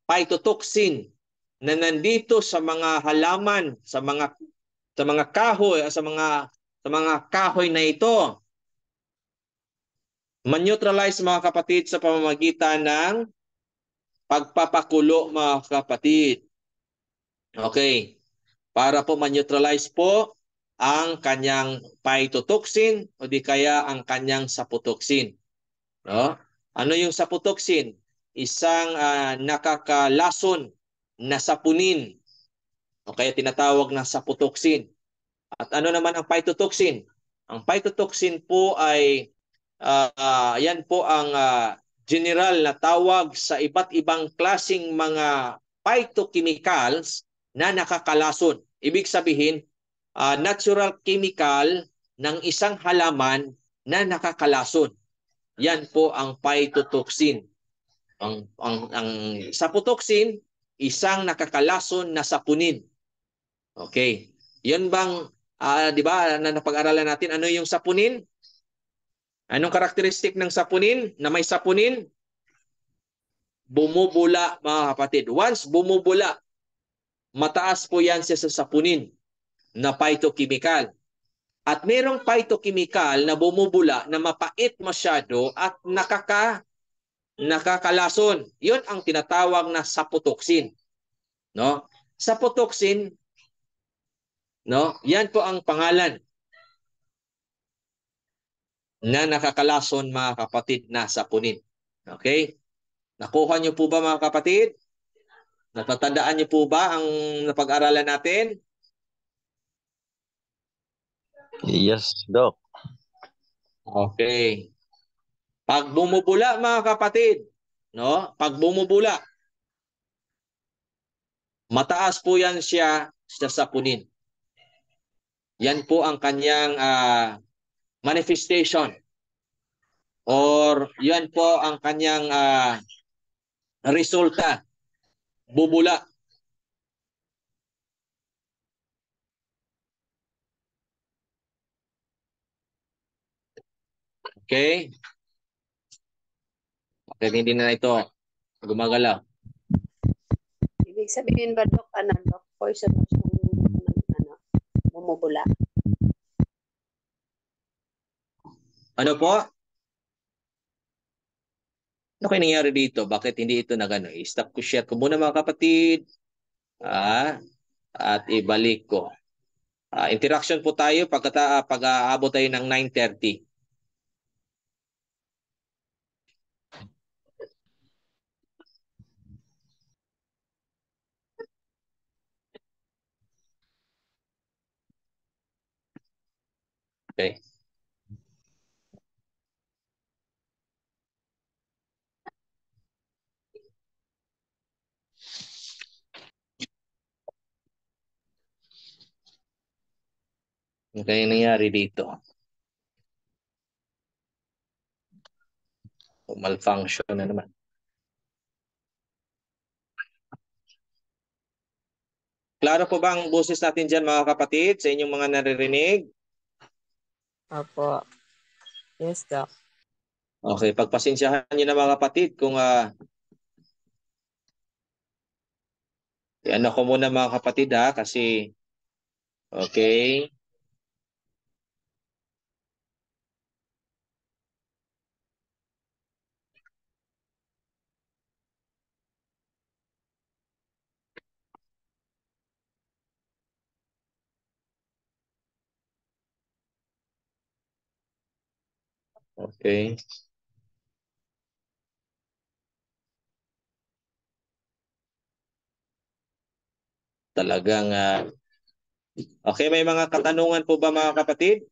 Speaker 1: phytotoxin na nandito sa mga halaman, sa mga kahoy, sa mga kahoy na ito, man-neutralize mga kapatid sa pamamagitan ng pagpapakulo mga kapatid. Okay. Para po man-neutralize po ang kanyang phytotoxin o di kaya ang kanyang saputoxin. No? Ano yung saputoxin? Isang nakakalason na sapunin o kaya tinatawag na saputoxin. At ano naman ang phytotoxin? Ang phytotoxin po ay yan po ang general na tawag sa iba't ibang klasing mga phytochemicals na nakakalason. Ibig sabihin, natural chemical ng isang halaman na nakakalason. Yan po ang phytotoxin. Ang saputoxin, isang nakakalason na sapunin. Okay. Yun bang, di ba, na napag-aralan natin, ano yung sapunin? Anong karakteristik ng sapunin? Na may sapunin? Bumubula, mga kapatid. Once bumubula, mataas po yan siya sa sapunin na phytochemical. At merong phytochemical na bumubula na mapait masyado at nakakalason. Yun ang tinatawag na saputoxin. No? Saputoxin, no? Yan po ang pangalan na nakakalason mga kapatid na sapunin. Okay? Nakuha niyo po ba mga kapatid? Natatandaan niyo po ba ang napag-aralan natin?
Speaker 7: Yes, Doc.
Speaker 1: Okay. Pag bumubula mga kapatid, no? Pag bumubula, mataas po yan siya sa sapunin. Yan po ang kanyang manifestation. Or yan po ang kanyang resulta. Bubula. Okay? Okay, hindi na ito gumagalaw.
Speaker 5: Ibig sabihin ba, Dok, Dok, poisonous yung bumubula?
Speaker 1: Ano po? Ano kayo nangyari dito? Bakit hindi ito nagano? I-stop ko share ko muna mga kapatid. At ibalik ko. Interaction po tayo pag-aabot tayo ng 9:30. Okay. Ano kaya nangyari dito? Malfunction na naman. Klaro po ba ang boses natin dyan mga kapatid sa inyong mga naririnig?
Speaker 2: Opo. Yes, Doc.
Speaker 1: Okay, pagpasensyahan niyo na mga kapatid kung Yan ako muna mga kapatid ha, kasi okay. Okay. Talagang okay, may mga katanungan po ba mga kapatid?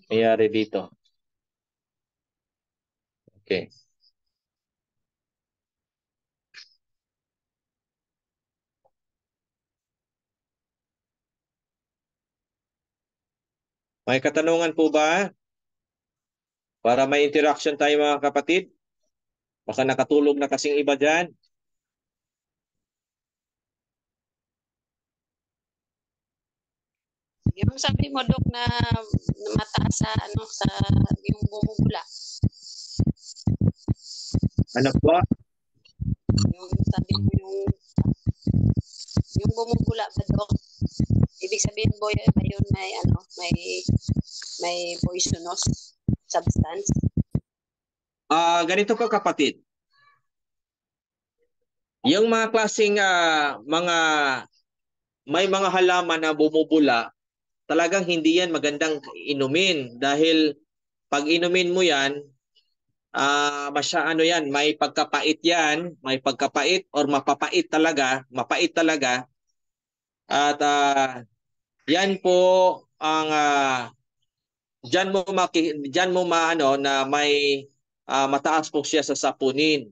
Speaker 1: Mayari dito. Okay. May katanungan po ba? Para may interaction tayo mga kapatid? Baka nakatulog na kasing iba dyan.
Speaker 5: Yung sabi mo, Dok, na mataas sa, ano, sa yung bumubula.
Speaker 1: Ano po?
Speaker 5: Yung sabi mo, yung bumubula ba, Dok? Ibig sabihin, boy, ba yun may, ano, may poisonous substance?
Speaker 1: Ganito po kapatid. Yung mga klaseng may mga halaman na bumubula, talagang hindi yan magandang inumin dahil pag inumin mo yan, ano yan, may pagkapait yan, may pagkapait or mapait talaga. At yan po ang diyan mo maano na may mataas po siya sa sapunin.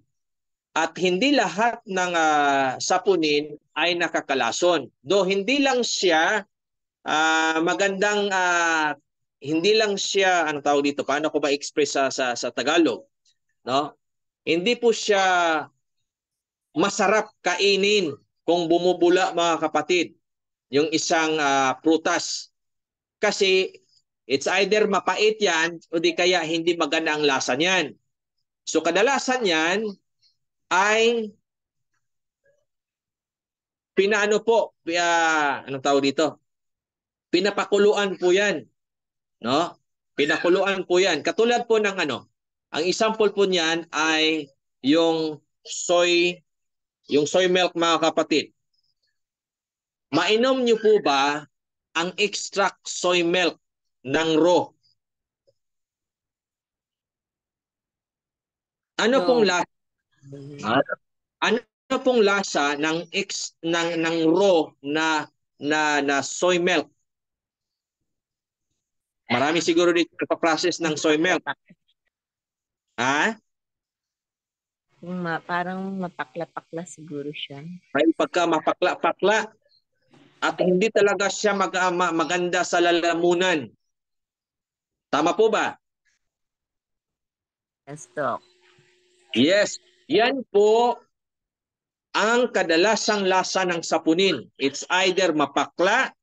Speaker 1: At hindi lahat ng sapunin ay nakakalason. Do hindi lang siya magandang hindi lang siya anong tawag dito, paano ko ba express sa Tagalog, no? Hindi po siya masarap kainin kung bumubula mga kapatid yung isang prutas kasi it's either mapait yan o di kaya hindi maganda ang lasa niyan. So kadalasan yan ay pinaano po, anong tawag dito? Pinapakuluan po yan, no? Pinakuluan po yan. Katulad po ng ano, ang example po niyan ay yung soy milk mga kapatid. Mainom niyo po ba ang extract soy milk ng raw? Ano
Speaker 2: No.
Speaker 1: pong lasa? Ano pong lasa ng raw na soy milk? Marami siguro dito nagpa-process ng soy milk. Ha?
Speaker 2: Parang mapakla-pakla siguro siya.
Speaker 1: May pagka mapakla-pakla at hindi talaga siya maganda sa lalamunan. Tama po ba?
Speaker 2: Yes, Doc.
Speaker 1: Yes. Yan po ang kadalasang lasa ng sapunin. It's either mapakla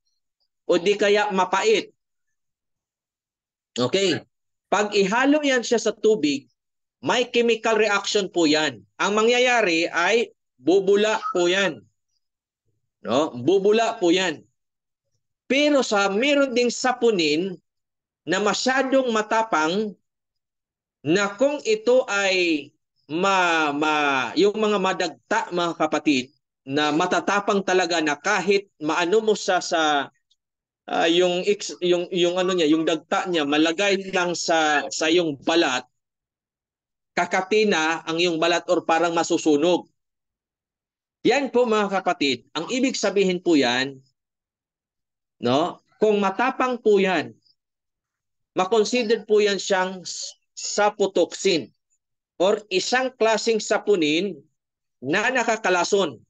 Speaker 1: o di kaya mapait. Okay. Pag ihalo yan siya sa tubig, may chemical reaction po yan. Ang mangyayari ay bubula po yan. No? Bubula po yan. Pero meron ding sapunin na masyadong matapang na kung ito ay yung mga madagta mga kapatid na matatapang talaga na kahit maano mo sa yung ano niya, yung dagta niya malagay lang sa yung balat, kakati na ang yung balat or parang masusunog. Yan po mga kapatid, ang ibig sabihin po yan, no? Kung matapang po yan, makonsider po yan siyang sapotoxin or isang klaseng sapunin na nakakalason.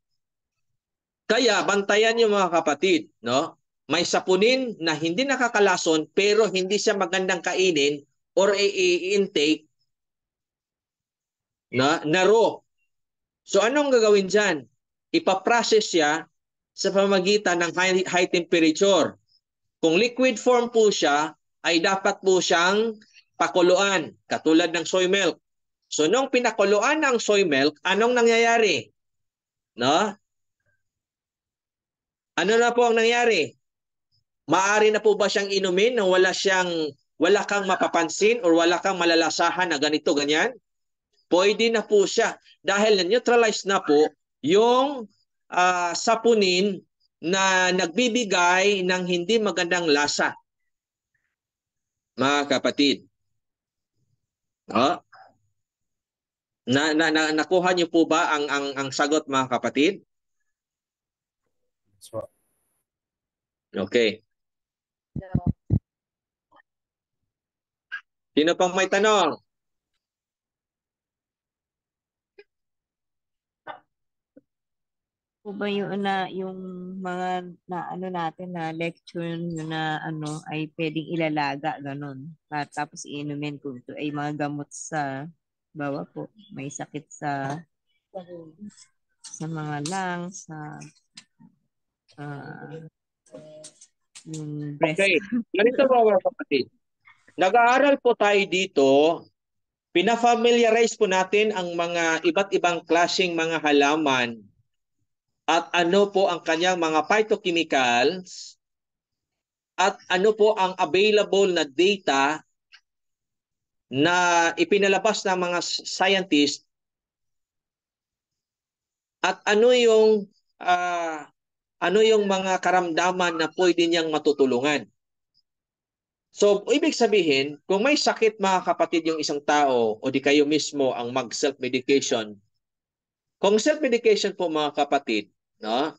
Speaker 1: Kaya bantayan niyo mga kapatid, no? May sapunin na hindi nakakalason pero hindi siya magandang kainin or i-intake na raw. So anong gagawin diyan? Ipaprocess siya sa pamamagitan ng high temperature. Kung liquid form po siya, ay dapat po siyang pakuluan, katulad ng soy milk. So nung pinakuluan ng soy milk, anong nangyayari? No? Ano na po ang nangyari? Maaari na po ba siyang inumin nang wala kang mapapansin or wala kang malalasahan na ganito, ganyan? Pwede na po siya dahil na-neutralize na po yung sapunin na nagbibigay ng hindi magandang lasa, mga kapatid. Oh. Nakuha niyo po ba ang sagot, mga kapatid?
Speaker 3: So,
Speaker 1: Okay. Sino pang may tanong?
Speaker 2: Po ba yung mga na ano natin na lecture na ano ay pwedeng ilalaga ganun. Tapos iinumin kung ito ay mga gamot sa bawa po may sakit sa mga lungs, sa yung breast.
Speaker 1: Okay. Ganito po, mga kapatid. Nag-aaral po tayo dito, pinafamiliarize po natin ang mga iba't ibang klaseng mga halaman at ano po ang kanyang mga phytochemicals at ano po ang available na data na ipinalabas ng mga scientist at ano yung mga karamdaman na pwede niyang matutulungan. So, ibig sabihin, kung may sakit, mga kapatid, yung isang tao o di kayo mismo ang mag-self-medication, kung self-medication po, mga kapatid, no?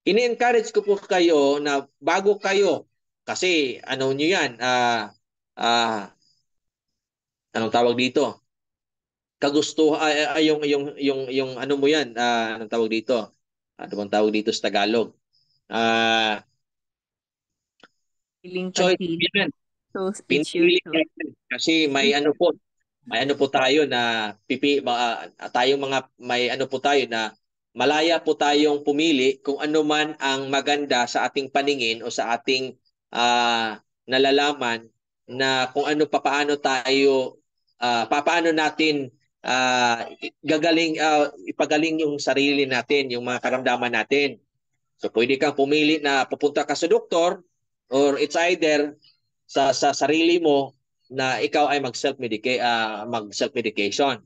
Speaker 1: Ini-encourage ko po kayo na bago kayo, kasi ano nyo yan, anong tawag dito? Yung ano mo yan, anong tawag dito? Ano bang tawag dito sa Tagalog?
Speaker 2: Feeling
Speaker 1: Choice
Speaker 2: pagpili.
Speaker 1: yan.
Speaker 2: So, it's your
Speaker 1: Pinili
Speaker 2: choice.
Speaker 1: yan. Kasi may ano po tayo na tayong mga may ano po tayo na malaya po tayong pumili kung ano man ang maganda sa ating paningin o sa ating nalalaman na kung ano paano natin ipagaling yung sarili natin, yung mga karamdaman natin. So pwede kang pumili na pupunta ka sa doktor or it's either sa sarili mo na ikaw ay mag-self-medication.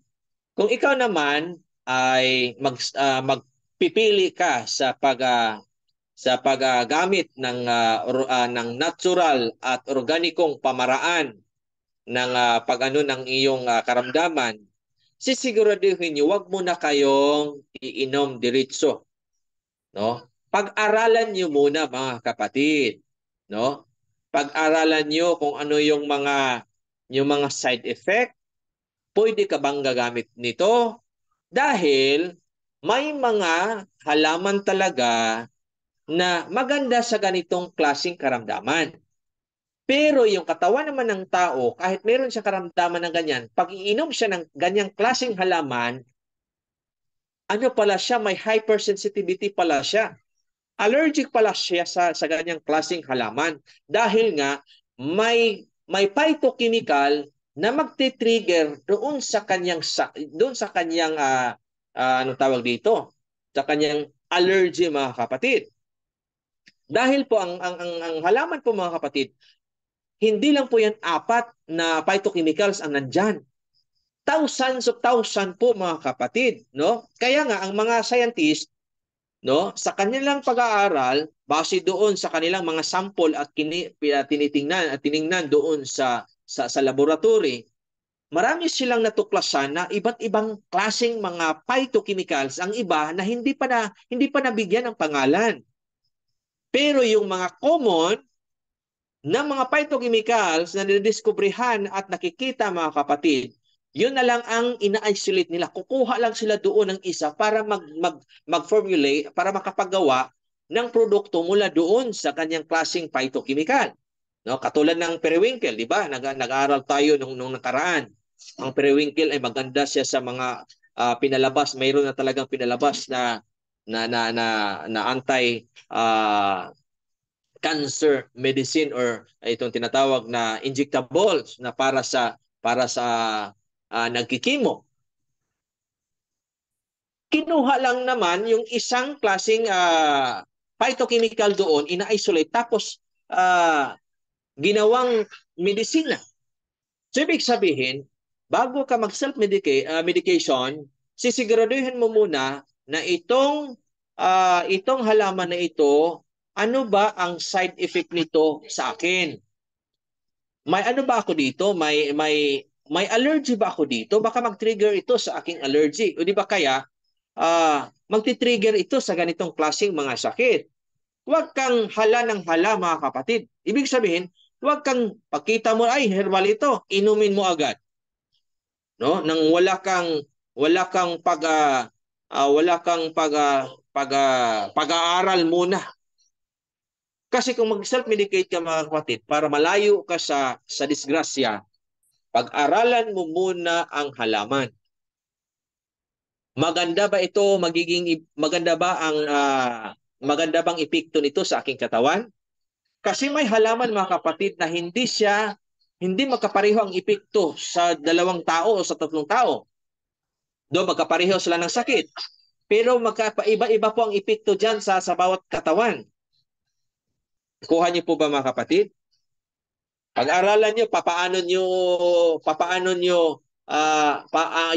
Speaker 1: Kung ikaw naman ay magpipili ka sa paggamit ng natural at organikong pamaraan ng pag-ano ng iyong karamdaman, sisiguraduhin niyo wag mo na kayong iinom diretso, no? Pag-aralan niyo muna, mga kapatid, no? Pag-aralan niyo kung ano yung mga side effect. Pwede ka bang gagamit nito? Dahil may mga halaman talaga na maganda sa ganitong klaseng karamdaman. Pero yung katawan naman ng tao, kahit meron siya karamdaman ng ganyan, pag iinom siya ng ganyang klaseng halaman, ano pala siya, may hypersensitivity pala siya. Allergic pala siya sa ganyang klaseng halaman dahil nga may phytochemical na magte-trigger doon sa kanyang anong tawag dito, sa kanyang allergy, mga kapatid. Dahil po ang halaman po, mga kapatid, hindi lang po yan 4 na phytochemicals ang nandyan. Thousands po, mga kapatid, no? Kaya nga ang mga scientists, no, sa kanilang pag-aaral, base doon sa kanilang mga sample at tiningnan doon sa laboratory, marami silang natuklasan na iba't ibang klaseng mga phytochemicals ang iba na hindi pa nabigyan ng pangalan. Pero yung mga common na mga phytochemicals na nidiskubrihan at nakikita, mga kapatid, yun na lang ang ina-isolate nila. Kukuha lang sila doon ng isa para mag-formulate, para makapagawa ng produkto mula doon sa kanyang klaseng phytochemical. No? Katulad ng periwinkle, di ba? Nag-aaral tayo nung nakaraan. Ang periwinkle ay maganda siya sa mga pinalabas. Mayroon na talagang pinalabas na anti cancer medicine or itong tinatawag na injectables na para sa nagkikimo. Kinuha lang naman yung isang klaseng phytochemical doon, ina-isolate tapos ginawang medisina. So ibig sabihin, bago ka mag-self-medication, sisiguraduhin mo muna na itong halaman na ito, ano ba ang side effect nito sa akin? May ano ba ako dito? May allergy ba ako dito? Baka mag-trigger ito sa aking allergy. O di ba kaya magti-trigger ito sa ganitong klaseng mga sakit? Huwag kang hala ng hala mga kapatid. Ibig sabihin, huwag kang pagkita mo ay herbal ito, inumin mo agad. No? Nang pag-aaral muna. Kasi kung mag-self-medicate ka mga kapatid para malayo ka sa disgrasya, pag-aralan mo muna ang halaman. Maganda ba ito maganda bang epekto nito sa aking katawan? Kasi may halaman mga kapatid na hindi magkapareho ang epekto sa 2 tao o sa 3 tao. Do magkapareho sila ng sakit. Pero magkaiba-iba po ang epekto diyan sa bawat katawan. Kuha niyo po ba mga kapatid? Pag-aralan niyo papaano niyo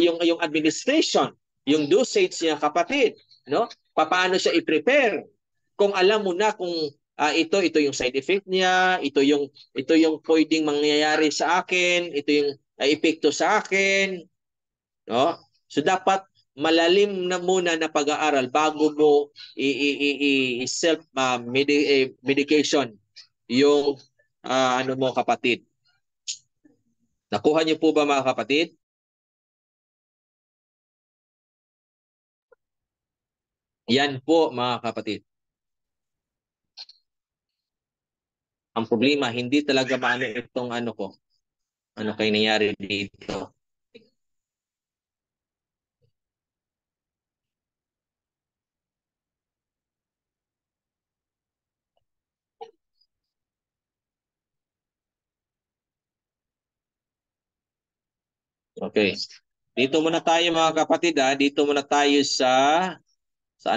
Speaker 1: yung administration, yung dosage niya kapatid, no? Paano siya i-prepare? Kung alam mo na kung ito yung side effect niya, ito yung pwedeng mangyayari sa akin, ito yung epekto sa akin, no? So dapat malalim na muna na pag-aaral bago mo self medication yung ano mo kapatid. Nakuha niyo po ba mga kapatid? Yan po mga kapatid. Ang problema, hindi talaga maano itong ano ko. Ano kay nangyari dito? Okay. Dito muna tayo mga kapatid Dito muna tayo saan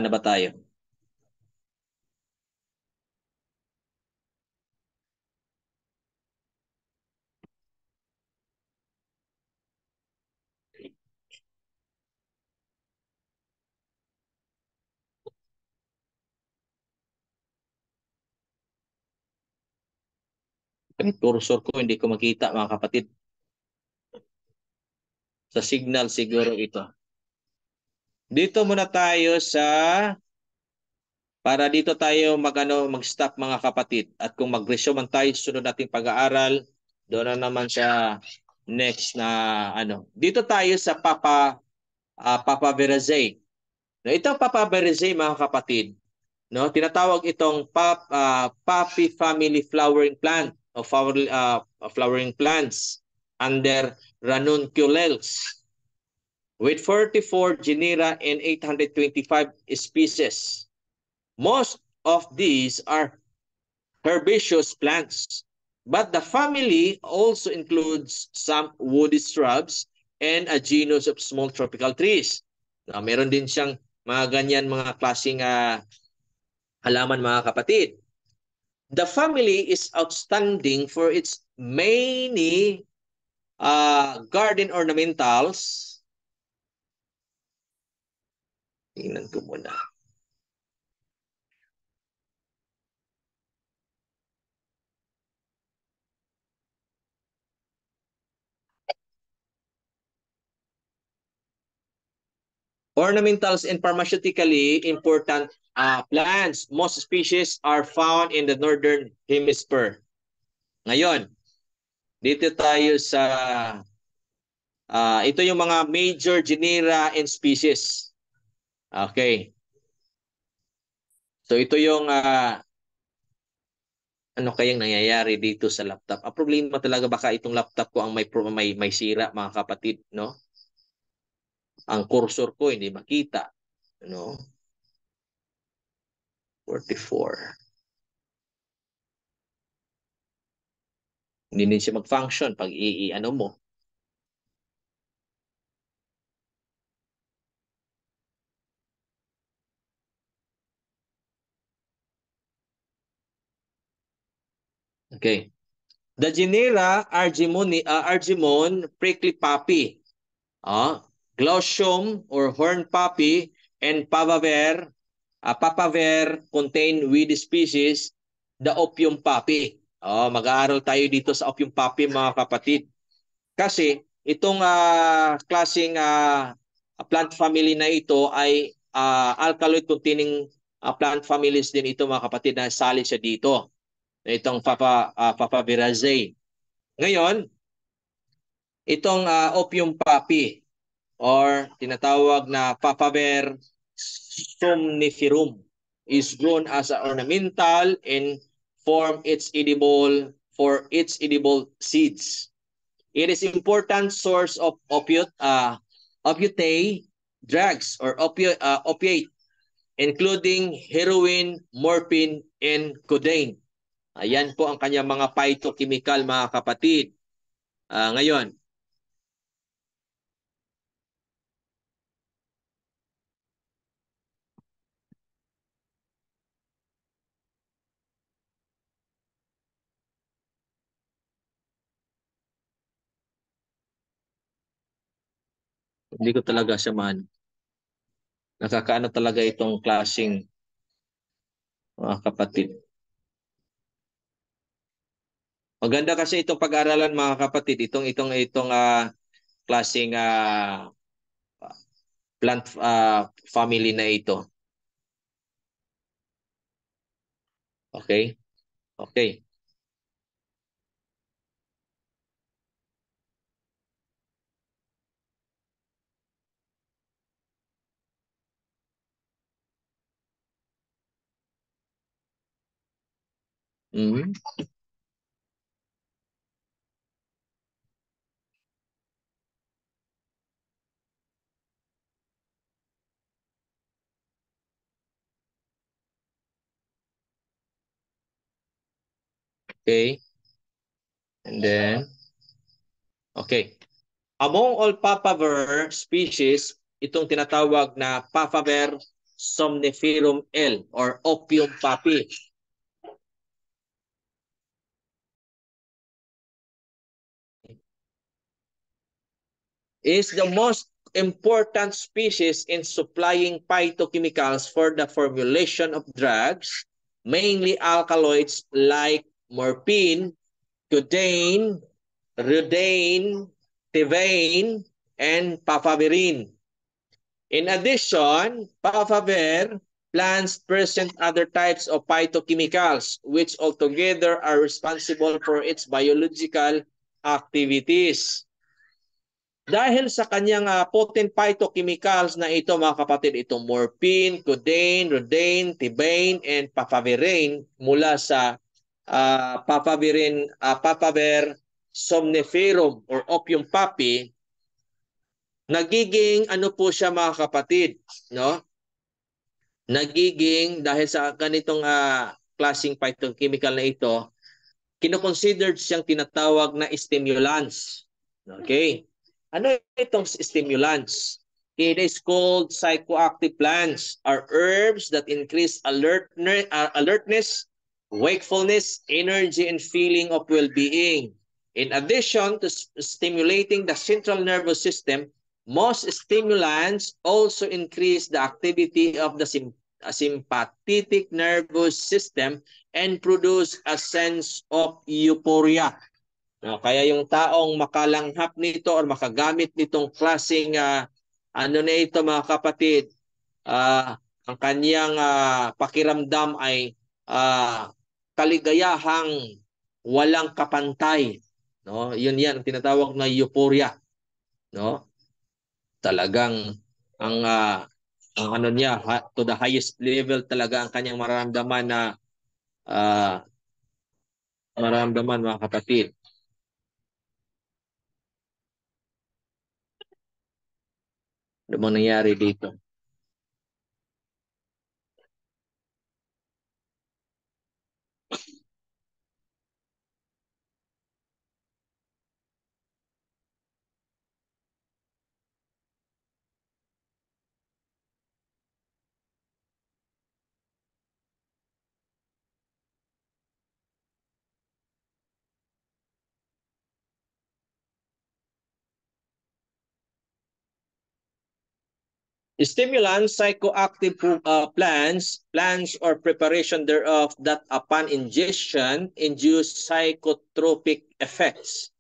Speaker 1: na ba tayo? Yung cursor ko hindi ko makita mga kapatid. Sa signal siguro ito. Dito muna tayo para dito tayo mag-stop mga kapatid. At kung mag-resume man tayo sunod nating pag-aaral, doon na naman sa next na ano. Dito tayo sa Papaveracea. No, itong Papaveracea mga kapatid, no, tinatawag itong poppy family flowering plant o flowering plants under Ranunculales with 44 genera and 825 species. Most of these are herbaceous plants, but the family also includes some woody shrubs and a genus of small tropical trees. Meron din siyang mga ganyan mga klaseng halaman mga kapatid. The family is outstanding for its many garden ornamentals. Tingnan ko muna. Ornamentals and pharmaceutically important plants. Most species are found in the northern hemisphere. Ngayon, dito tayo sa ito yung mga major genera and species. Okay. So ito yung ano kayang nangyayari dito sa laptop. Ang problema talaga baka itong laptop ko ang may sira mga kapatid, no? Ang cursor ko hindi makita, no? 44. Hindi din siya mag-function pag ano mo. Okay. The genera Argemone, prickly poppy, Glossium or horn poppy, and Papaver contain weed species, the opium poppy. Mag-aaral tayo dito sa opium poppy mga kapatid. Kasi itong klaseng plant family na ito ay alkaloid containing plant families din ito mga kapatid na sali siya dito. Itong Papaveraceae. Ngayon, itong opium poppy or tinatawag na Papaver somniferum is grown as an ornamental and for its edible seeds. It is important source of opiate drugs or opiate, including heroin, morphine, and codeine. Ayan po ang kanyang mga phytochemical mga kapatid. Ngayon, hindi ko talaga siya nakakaano talaga itong klaseng mga kapatid. Maganda kasi itong pag-aralan mga kapatid, itong klaseng plant family na ito. Okay? Okay. Mm-hmm. Okay. And then, okay. Among all papaver species, itong tinatawag na Papaver somniferum L or opium poppy. Is the most important species in supplying phytochemicals for the formulation of drugs, mainly alkaloids like morphine, codeine, rudeine, thevein, and papaverine. In addition, papaver plants present other types of phytochemicals which altogether are responsible for its biological activities. Dahil sa kanyang potent phytochemicals na ito mga kapatid, itong morphine, codeine, rudeine, thevein, and papaverine mula sa Papaver somniferum or opium poppy, nagiging ano po siya mga kapatid, no? Nagiging dahil sa ganitong klaseng phytochemical na ito, kino-considered siyang tinatawag na stimulants. Okay? Ano itong stimulants? It is called psychoactive plants are herbs that increase alertness, wakefulness, energy, and feeling of well-being. In addition to stimulating the central nervous system, most stimulants also increase the activity of the sympathetic nervous system and produce a sense of euphoria. Kaya yung taong makalanghap nito or makagamit nitong klaseng ano na ito mga kapatid, ang kanyang pakiramdam ay kaligayahang walang kapantay. No? Yun yan, ang tinatawag na euphoria. No? Talagang ang ano niya, to the highest level talaga ang kanyang mararamdaman na mararamdaman mga kapatid. Ano bang nangyari dito? Stimulants, psychoactive plants or preparation thereof that upon ingestion induce psychotropic effects.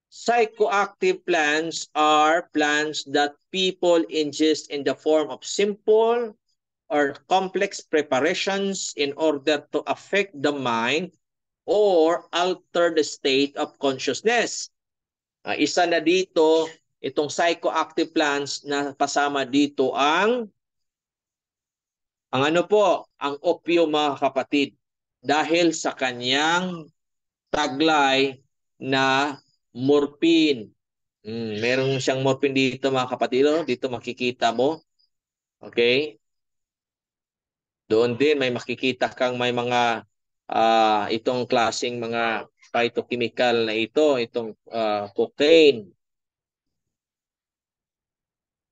Speaker 1: Psychoactive plants are plants that people ingest in the form of simple or complex preparations in order to affect the mind or alter the state of consciousness. Isa na dito, itong psychoactive plants na kasama dito ang ano po, ang opio mga kapatid. Dahil sa kanyang taglay na morphine. Meron siyang morphine dito mga kapatid. Dito makikita mo. Okay? Doon din may makikita kang may mga itong klaseng mga phytochemical na ito, itong cocaine.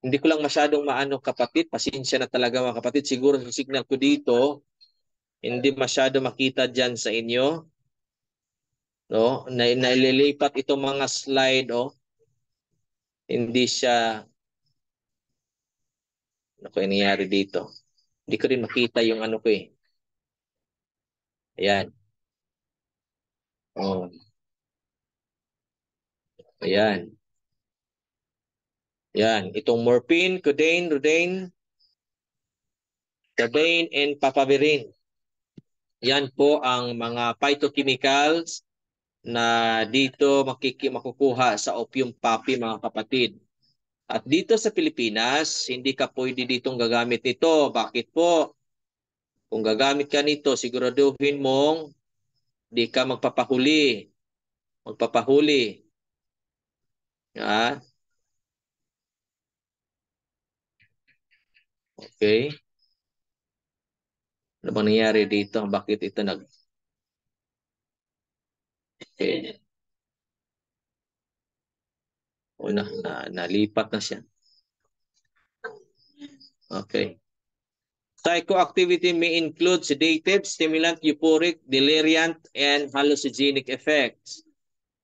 Speaker 1: Hindi ko lang masyadong maano kapatid, pasensya na talaga mga kapatid. Siguro sa signal ko dito, hindi masyado makita dyan sa inyo. No? Naililipat itong mga slide. Hindi siya, ano ko nangyari dito? Hindi ko rin makita yung ano ko eh. Ayan. Oh. Ayan. Yan, itong morphine, codeine, rodaine, codeine, and papaverine. Yan po ang mga phytochemicals na dito makukuha sa opium poppy mga kapatid. At dito sa Pilipinas, hindi ka pwede ditong gagamit nito. Bakit po? Kung gagamit ka nito, siguraduhin mong di ka magpapahuli. Magpapahuli. Okay. Ano bang nangyari dito? Bakit ito Okay. Nalipat na siya. Okay. Psychoactivity may include sedative, stimulant, euphoric, deliriant, and hallucinogenic effects.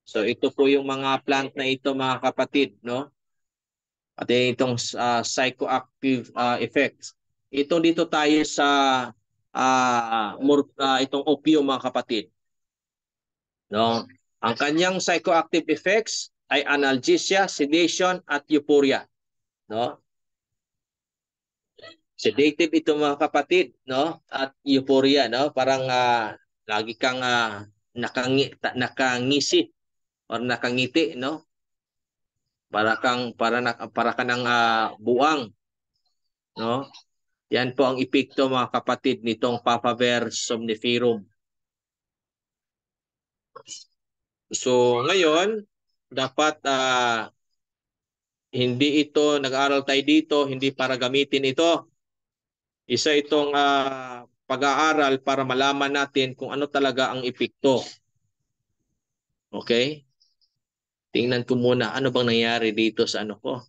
Speaker 1: So ito po yung mga plant na ito mga kapatid, no? At itong psychoactive effects. Ito dito tayo sa itong opium mga kapatid. No? Ang kanyang psychoactive effects ay analgesia, sedation, at euphoria. No? Sedative ito mga kapatid, no? At euphoria, no? Parang lagi kang nakangisi or nakangiti, no? Para ka ng buwang, no? Yan po ang epekto mga kapatid nitong Papaver somniferum. So ngayon, dapat hindi ito, nag-aaral tayo dito, hindi para gamitin ito. Isa itong pag-aaral para malaman natin kung ano talaga ang epekto. Okay? Tingnan ko muna ano bang nangyari dito sa ano ko.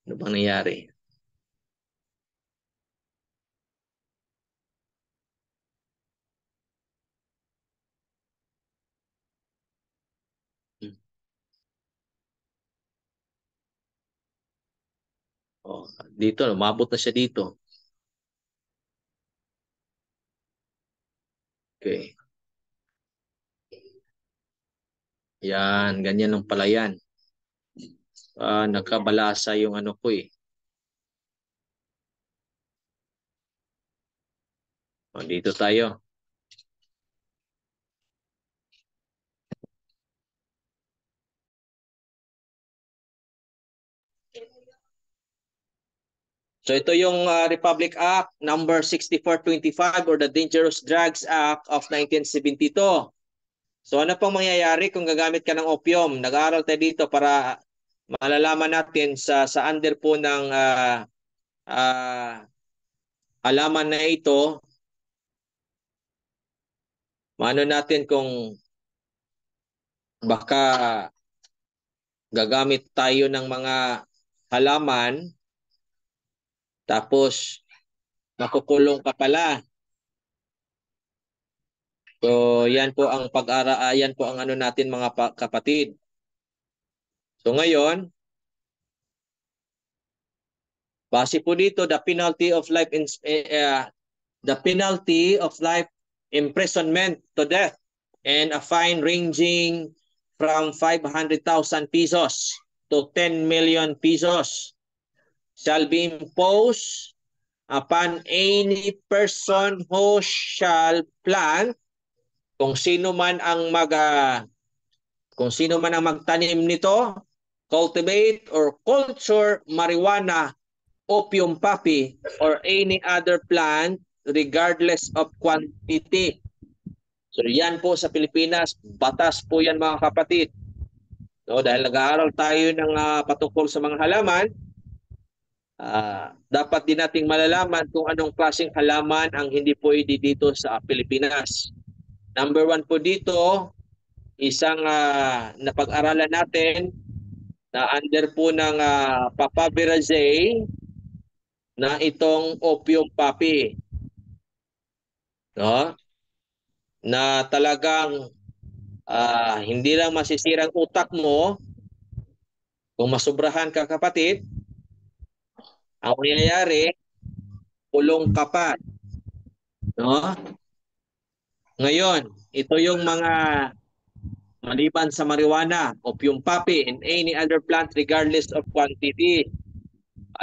Speaker 1: Ano bang nangyari? Dito, umabot na siya dito. Okay. Yan, ganyan lang pala yan. Nagkabalasa yung ano ko eh. Dito tayo. So ito yung Republic Act number 6425 or the Dangerous Drugs Act of 1972. So ano pang mangyayari kung gagamit ka ng opium? Nag-aaral tayo dito para malalaman natin sa under po ng alaman na ito. Maano natin kung baka gagamit tayo ng mga halaman tapos makukulong ka pala. So yan po ang yan po ang ano natin mga kapatid. So ngayon, Base po dito, the penalty of life imprisonment to death and a fine ranging from 500,000 pesos to 10 million pesos shall be imposed upon any person who shall plant, kung sino man ang magtanim nito, cultivate or culture marijuana, opium poppy, or any other plant regardless of quantity. So yan po sa Pilipinas, batas po yan mga kapatid. No, dahil nag-aaral tayo ng patungkol sa mga halaman, dapat din nating malalaman kung anong klaseng halaman ang hindi pwede dito sa Pilipinas. Number 1 po dito, isang napag-aralan natin na under po ng Papaveracea na itong opium poppy. No? Na talagang hindi lang masisirang utak mo kung masubrahan ka kapatid, ang mangyayari, kulong ka pa. No? Ngayon, ito yung mga maliban sa marijuana, opium poppy, and any other plant regardless of quantity.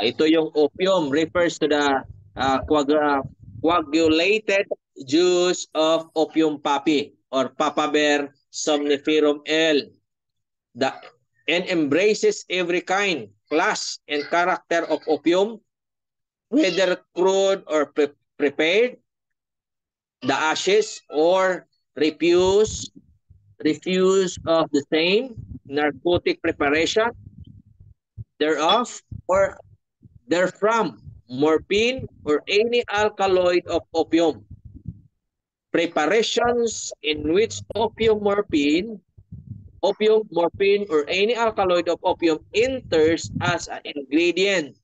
Speaker 1: Ito yung opium refers to the coagulated juice of opium poppy or Papaver somniferum L. And embraces every kind, class, and character of opium, whether crude or prepared, the ashes or refuse of the same, narcotic preparation thereof, or therefrom, morphine, or any alkaloid of opium. Preparations in which opium, morphine, or any alkaloid of opium enters as an ingredient.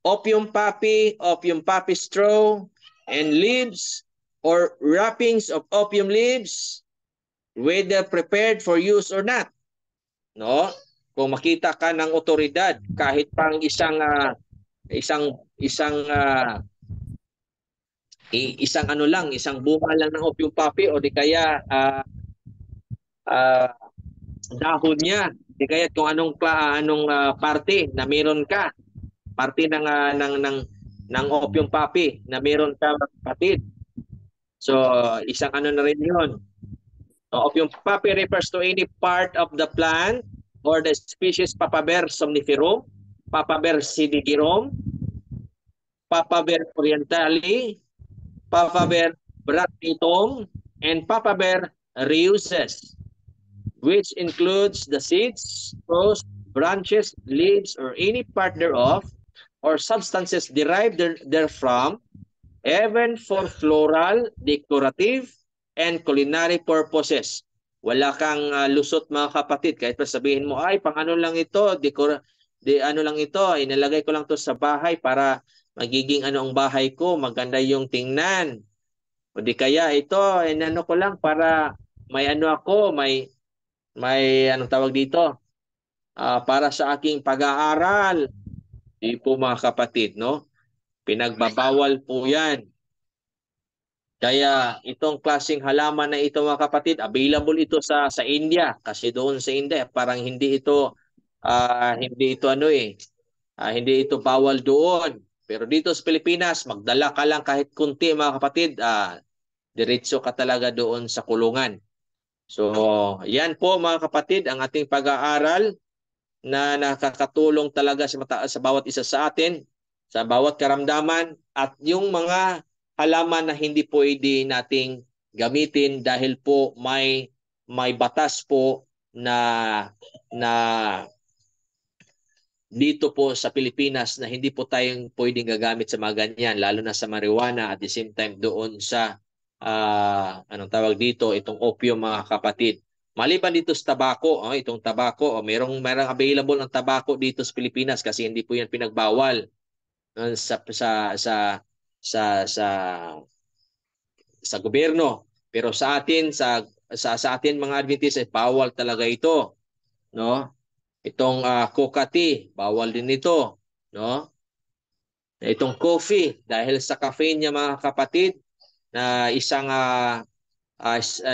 Speaker 1: Opium poppy straw, and leaves or wrappings of opium leaves, whether prepared for use or not. No? Kung makita ka ng otoridad, kahit pang isang bunga lang ng opium poppy o di kaya dahon niya, di kaya kung anong parte na meron ka, parte ng opium poppy na meron ka kapatid. So isang na rin 'yon. Opium poppy refers to any part of the plant or the species Papaver somniferum, Papaver sidigerum, Papaver orientale, Papaver bracteatum, and Papaver reuses, which includes the seeds, roots, branches, leaves, or any part thereof, or substances derived therefrom, even for floral, decorative, and culinary purposes. Wala kang lusot mga kapatid, kahit pa sabihin mo, ay, pang ano lang ito, inalagay ko lang to sa bahay para magiging ang bahay ko, maganda yung tingnan. O di kaya ito, inano ko lang para may anong tawag dito, para sa aking pag-aaral. Di po mga kapatid, no? Pinagbabawal po yan. Kaya itong klaseng halaman na ito mga kapatid, available ito sa India. Kasi doon sa India, parang hindi ito hindi ito bawal doon. Pero dito sa Pilipinas, magdala ka lang kahit kunti mga kapatid, diretso ka talaga doon sa kulungan. So, yan po mga kapatid, ang ating pag-aaral na nakakatulong talaga sa bawat isa sa atin, sa bawat karamdaman, at yung mga halaman na hindi pwede nating gamitin dahil po may batas po na dito po sa Pilipinas na hindi po tayong pwedeng gagamit sa mga ganyan, lalo na sa marijuana, at the same time doon sa anong tawag dito, itong opium mga kapatid. Maliban dito sa tabako, itong tabako, merong available ng tabako dito sa Pilipinas kasi hindi po yan pinagbawal sa gobyerno. Pero sa atin mga Adventist, bawal talaga ito, no? Itong coca tea, bawal din ito, no? Itong coffee, dahil sa caffeine niya mga kapatid, na isang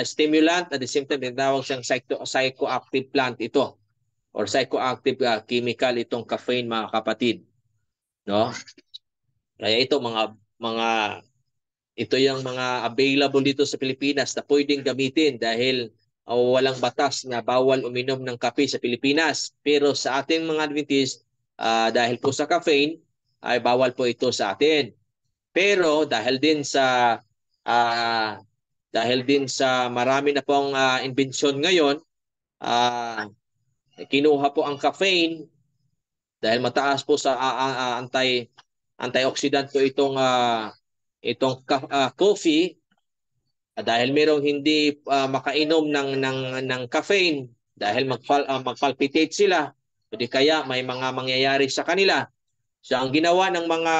Speaker 1: stimulant, at the same time tinatawag siyang psychoactive plant ito or psychoactive chemical itong caffeine mga kapatid, no? Kaya ito ito yung mga available dito sa Pilipinas na pwedeng gamitin dahil walang batas na bawal uminom ng kape sa Pilipinas. Pero sa ating mga Adventist, dahil po sa caffeine, ay bawal po ito sa atin. Pero dahil din sa marami na pong inbensyon ngayon, kinuha po ang caffeine dahil mataas po sa antioxidant po itong coffee, dahil merong hindi makainom ng caffeine dahil magpalpitate sila, hindi kaya may mga mangyayari sa kanila. So ang ginawa ng mga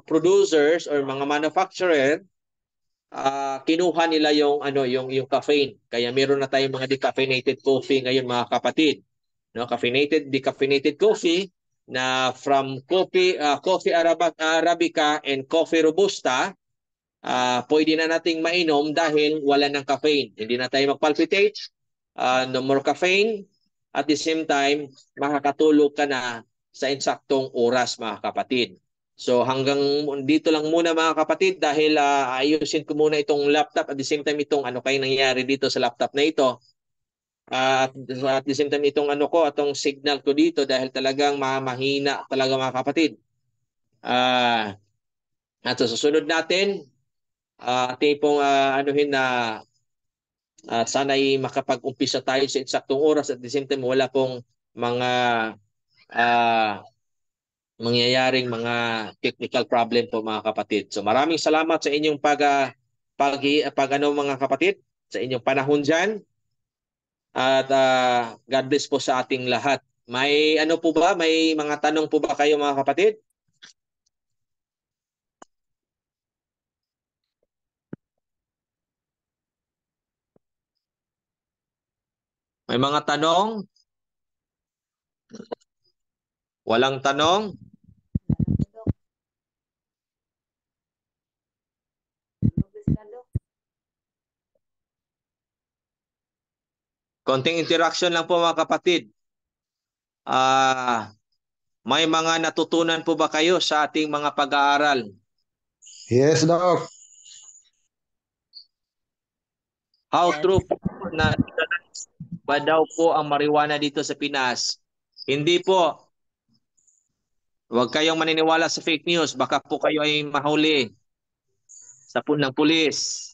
Speaker 1: producers or mga manufacturer, kinuha nila yung caffeine. Kaya meron na tayong mga decaffeinated coffee ngayon mga kapatid. No, decaffeinated coffee na from coffee arabica and coffee robusta, pwede na nating mainom dahil wala ng caffeine. Hindi na tayo magpalpitate, no more caffeine. At the same time, makakatulog ka na sa insaktong oras mga kapatid. So hanggang dito lang muna mga kapatid dahil ayusin ko muna itong laptop, at the same time itong ano kayo nangyayari dito sa laptop na ito. At the same time itong itong signal ko dito dahil talagang mahina talaga mga kapatid. At sa susunod natin, ating pong anuhin na sana'y makapag-umpisa tayo sa insaktong oras, at the same time wala pong mga mangyayaring mga technical problem po mga kapatid. So maraming salamat sa inyong mga kapatid, sa inyong panahon dyan. At God bless po sa ating lahat. May may mga tanong po ba kayo mga kapatid? May mga tanong? Walang tanong? Konting interaction lang po mga kapatid. May mga natutunan po ba kayo sa ating mga pag-aaral?
Speaker 6: Yes, Doc.
Speaker 1: How true po na ba daw po ang marijuana dito sa Pinas? Hindi po. Huwag kayong maniniwala sa fake news. Baka po kayo ay mahuli sa ng pulis.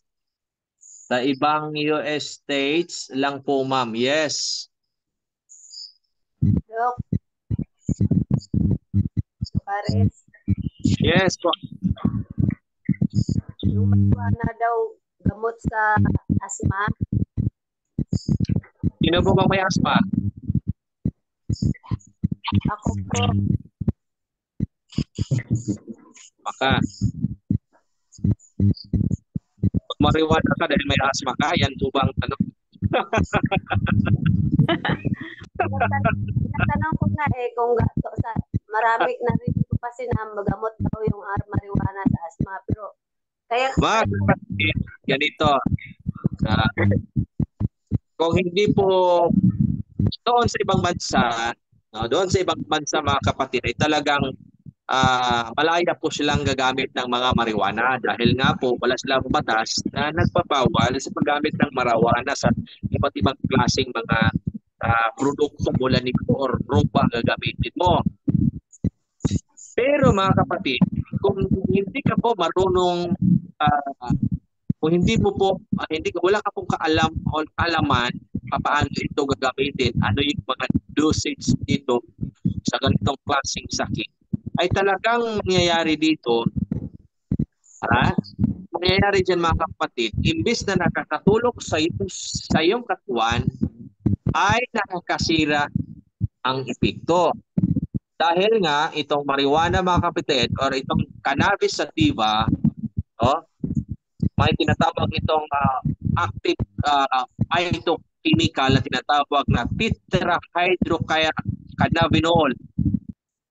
Speaker 1: Sa ibang US states lang po, ma'am. Yes.
Speaker 5: Dok. Pares.
Speaker 1: Yes po.
Speaker 5: Yung marijuana daw gamot sa asma.
Speaker 1: Sino po bang may asma?
Speaker 5: Ako po.
Speaker 1: Maka. Pag marijuana ka dahil may asma ka, yan po bang tanong?
Speaker 5: Tanong ko nga kung marami narinig ko kasi na magamot daw yung marijuana sa asma, pero kaya
Speaker 1: ganito. Kung hindi po doon sa ibang bansa mga kapatid ay talagang malaya po silang gagamit ng mga marijuana dahil nga po wala silang batas na nagpapawal sa paggamit ng marijuana sa iba't ibang klaseng mga produkto mula nito or ropa gagamitin mo. Pero mga kapatid, kung hindi ka po marunong kung wala ka pong kaalaman paano ito gagamitin, ano yung mga dosage dito sa ganitong klaseng sakit, ay talagang mangyayari dito, mangyayari dyan mga kapatid, imbis na nakakatulog sa iyong katawan, ay nakakasira ang epekto. Dahil nga, itong marijuana mga kapatid, or itong cannabis sativa, may tinatawag itong active phytochemical na tinatawag na tetrahydrocannabinol.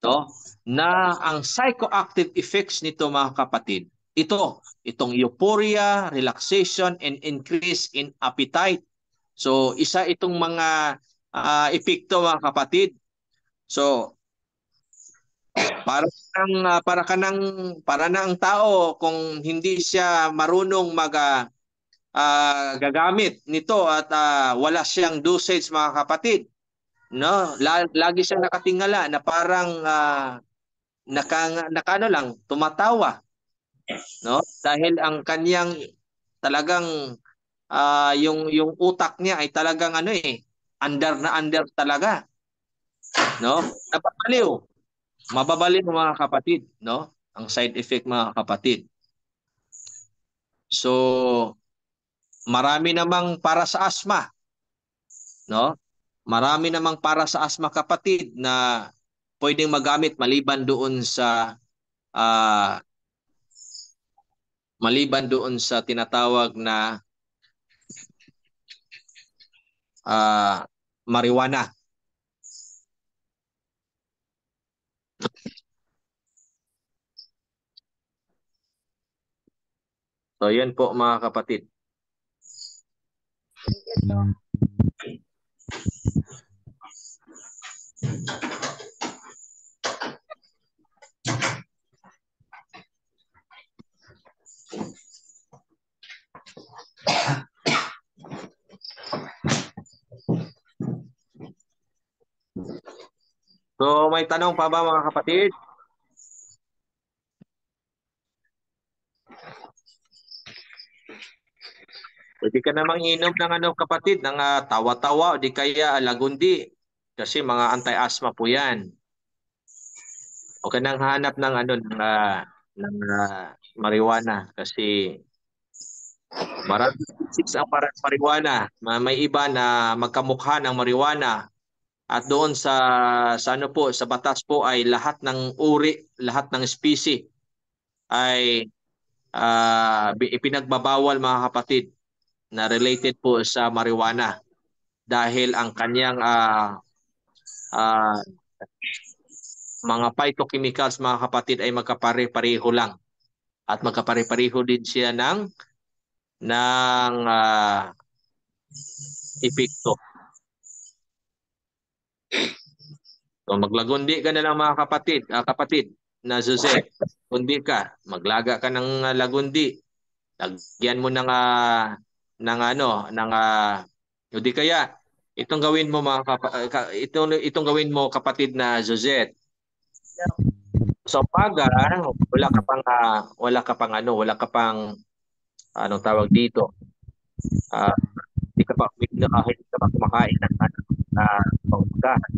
Speaker 1: no, na ang psychoactive effects nito mga kapatid, itong euphoria, relaxation, and increase in appetite. So isa itong mga epekto mga kapatid. So para na ang tao kung hindi siya marunong gagamit nito at wala siyang dosage mga kapatid, no, lagi siyang nakatingala na parang nakano lang tumatawa, no, dahil ang kanyang talagang yung utak niya ay talagang under talaga, no, mababaliw mga kapatid, no, ang side effect mga kapatid. So marami namang para sa asthma, no, marami namang para sa asthma kapatid na pwedeng magamit maliban doon sa tinatawag na marijuana. So yan po mga kapatid. So may tanong pa ba mga kapatid? Pwede ka namang inom ng kapatid, ng tawa-tawa o di kaya lagundi. Kasi mga anti-asthma po yan. O ka nang hanap ng marijuana kasi marami ang marijuana. May iba na magkamukha ng marijuana. At doon sa batas po ay lahat ng uri, lahat ng species ay ipinagbabawal mga kapatid na related po sa marijuana dahil ang kanyang mga phytochemicals mga kapatid ay magkapare-pareho lang at magkapare-pareho din siya ng epekto. So maglagundi ka na lang mga kapatid na Jose, kundi ka, maglaga ka ng lagundi. Lagyan mo hindi kaya itong gawin mo itong gawin mo kapatid na Jose. So paga wala ka pang anong tawag dito. Hindi ka pa kumakain ng panggahan.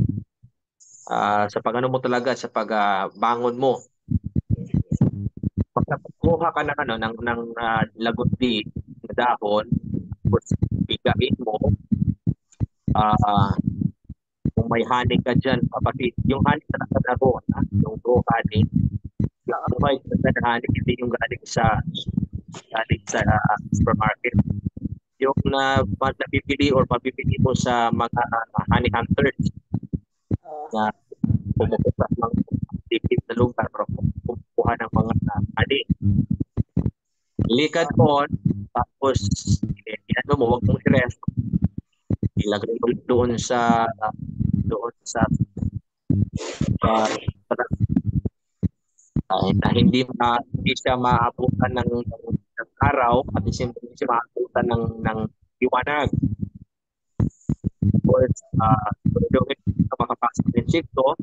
Speaker 1: Sa pagano mo talaga sa pagbangon mo. Pagkuha ka ng lagundi na dahon, bigain mo, kung may honey ka dyan, kapatid, yung honey na raw, yung raw honey, yung may honey, hindi yung galing sa supermarket. Yung napipili or mapipili mo sa mga honey hunters na pumupunta ng dikit na lugar para kumukuha ng mga honey. Likad mo, tapos huwag mong i-rest. Ilagay mo doon sa na hindi siya maabutan ng araw at hindi siya maabutan ng liwanag. Doon makapasok ng sikto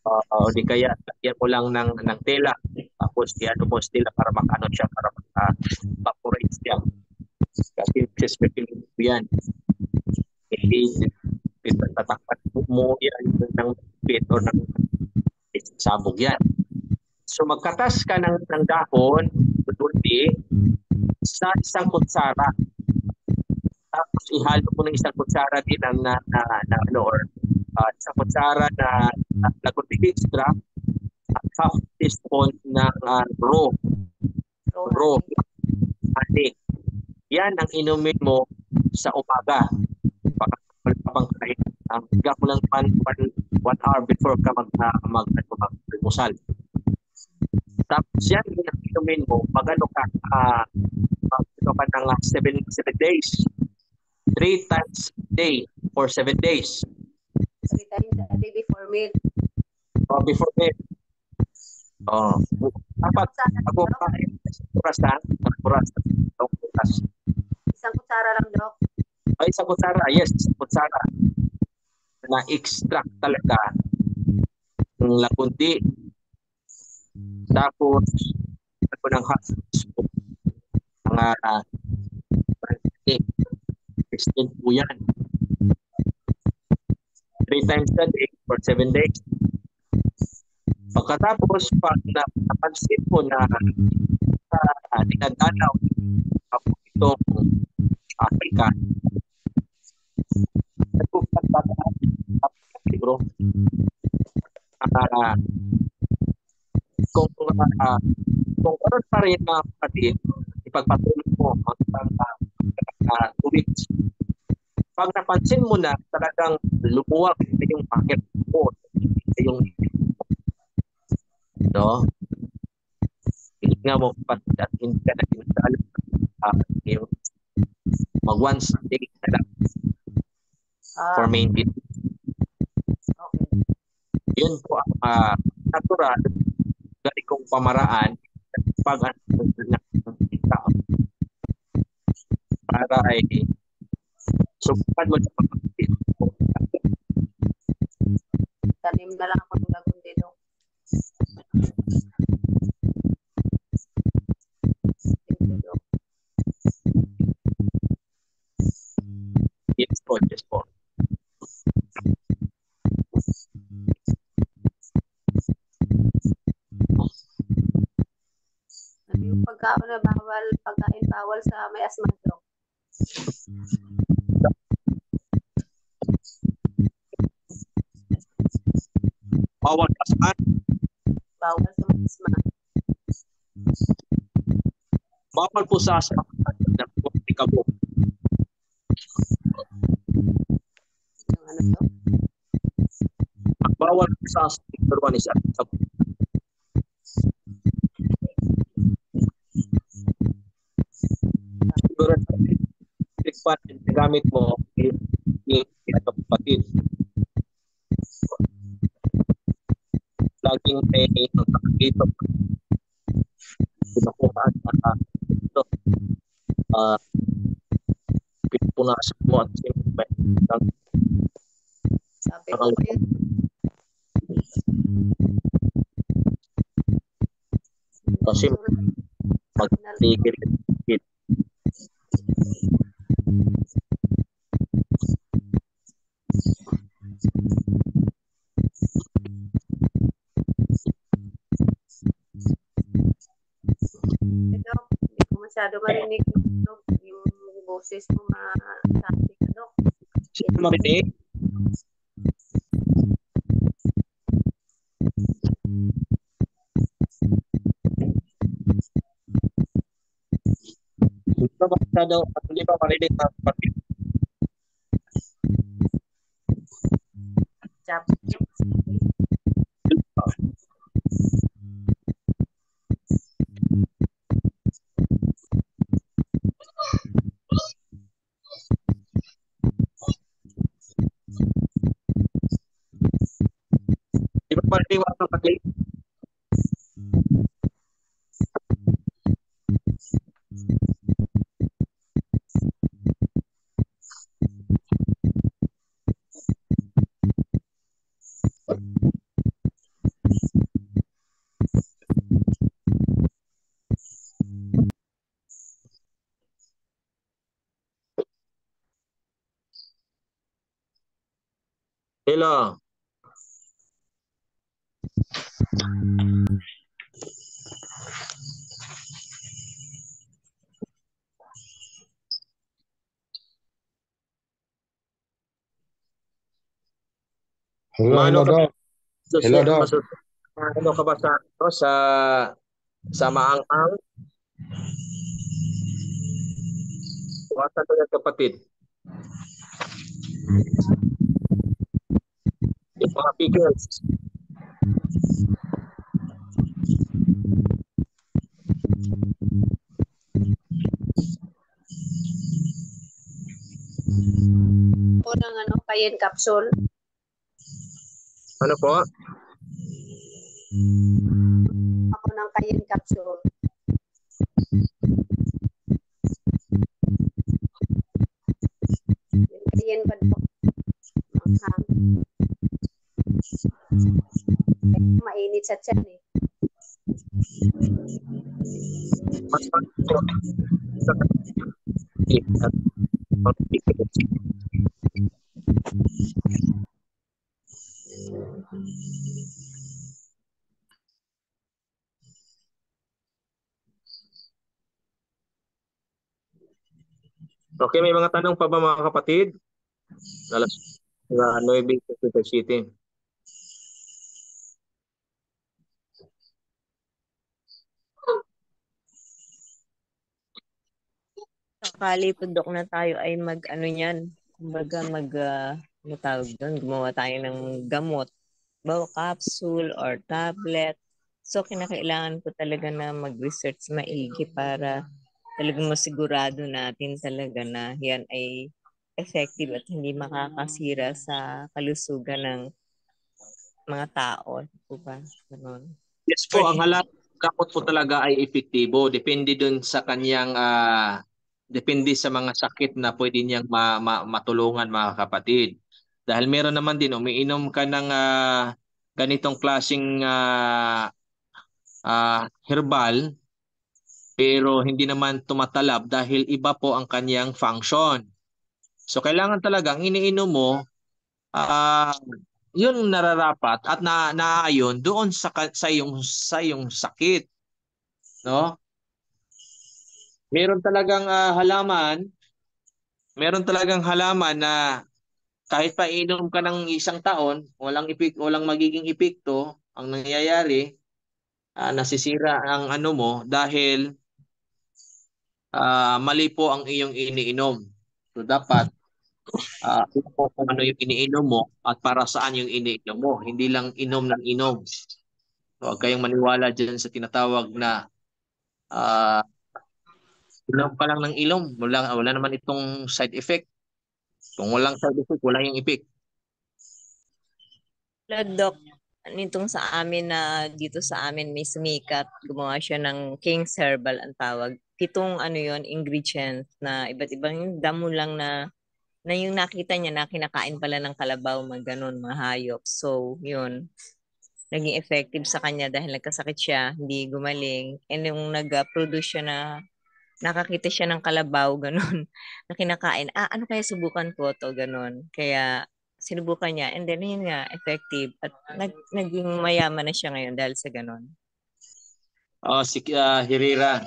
Speaker 1: o di kaya lagyan mo lang ng tela tapos mo sila para siya para evaporate siya. Kasi specifically yan. Hindi tatakpan mo yan ng bit o ng sabog yan. So magkatas ka ng dahon sa isang kutsara. Tapos ihalo mo ng isang kutsara din isang kutsara na lagundi extract at half teaspoon ng raw honey. Yan ang inumin mo sa umaga. Pagkakapang kahit Higa mo lang 1 hour before ka mag-almusal. Tapos yan, inumin mo, mag-ano ka ng 7 days. 3 times a day for 7 days.
Speaker 5: 3 times a day before meal.
Speaker 1: Before meal. Dapat ako kain oras.
Speaker 5: Isang kutsara lang, Dok.
Speaker 1: Ay, isang kutsara. Yes, isang kutsara. Na-extract talaga ng lakundi. Tapos, ako ng hot spoon. Mga 16 po yan. 3 times a day for 7 days. Pagkatapos, pag napansin mo na dinadalaw ako itong Africa, nagpapagpataan libro. Kung karoon pa rin na kapatid, ipagpatuloy mo hanggang 2 weeks. Pag napansin mo na talagang lumuwag na yung packet mo, yung tingnan mo kapatid at hindi ka na tinataalam mag-once a day na lang for maintenance.
Speaker 5: Okay.
Speaker 1: Yun po ang natural dali kong pamaraan pag para ay subukan mo sa pagkakas.
Speaker 5: Tanim na lang ako ng lagundi, Dok. Thank you, Dok.
Speaker 1: Yes po.
Speaker 5: Ano yung pagkain bawal sa may asma, Dok?
Speaker 1: Bawal asma.
Speaker 5: Bawal sa may asma.
Speaker 1: Bawal po sa asma ng kabo.
Speaker 5: Yung ano, Dok?
Speaker 1: Bawal po sa asma ng is kabo. Siguro pa gamit mo yung kapatid. Laging may dito. Pinakuhaan ito. Pinupunasan mo at simple.
Speaker 5: Sabi ko pa yun.
Speaker 1: Kasi magtigil.
Speaker 5: Dok, hindi ko masyado marinig, Dok. Yung boses mo masabi ka, Dok.
Speaker 1: Sino marinig? Hindi ba marinig na kapatid? Di ba marinig mo ang kapatid? Hello.
Speaker 6: Hello, Doc. Hello, Doc.
Speaker 1: Ano ka ba sa maang-ang? Wasa ko yung kapatid. Mga pickles.
Speaker 5: O ng cayenne capsule.
Speaker 1: Ano po?
Speaker 5: Ako ng cayenne capsule. Yung cayenne ba po? Mainit sa tiyan eh.
Speaker 1: Mas okay, may mga tanong pa ba mga kapatid? Alas 9 sa City.
Speaker 2: Sakali po, Dok, na tayo ay mag-ano niyan. Kumbaga ano tawag doon, gumawa tayo ng gamot. Bawa capsule or tablet. So, kinakailangan po talaga na mag-research maigi para talagang masigurado natin talaga na yan ay effective at hindi makakasira sa kalusugan ng mga tao. Po ba? Ganun.
Speaker 1: Yes po, ang halaman gamot po talaga ay epektibo. Depende dun sa kanyang depende sa mga sakit na pwede niyang matulungan mga kapatid. Dahil meron naman din, umiinom ka ng ganitong klaseng herbal, pero hindi naman tumatalab dahil iba po ang kanyang function. So kailangan talagang iniinom mo ah yun nararapat at naayon doon sa iyong sakit, no? Meron talagang halaman na kahit pa inom ka ng isang taon, walang magiging epekto ang nangyayari, nasisira ang ano mo dahil mali po ang iyong iniinom. So dapat kung ano yung iniinom mo at para saan yung iniinom mo, hindi lang inom ng inom. So, huwag kayong maniwala dyan sa tinatawag na ah, inom ka lang ng ilong. Wala naman itong side effect. Kung walang side effect, wala yung effect.
Speaker 2: Dok, nitong sa amin na dito sa amin may sumikat, gumawa siya ng King's Herbal ang tawag. 7 yon ingredients na iba't ibang damo lang na yung nakita niya na kinakain pala ng kalabaw, mga ganun, mga hayop. So, yun, naging effective sa kanya dahil nagkasakit siya, hindi gumaling. And yung nag-produce siya na nakakita siya ng kalabaw, ganun, na kinakain. Ano kaya subukan ko to, ganun. Kaya sinubukan niya. And then, yun nga, effective. At naging mayaman na siya ngayon dahil sa ganun.
Speaker 1: Si Hirira,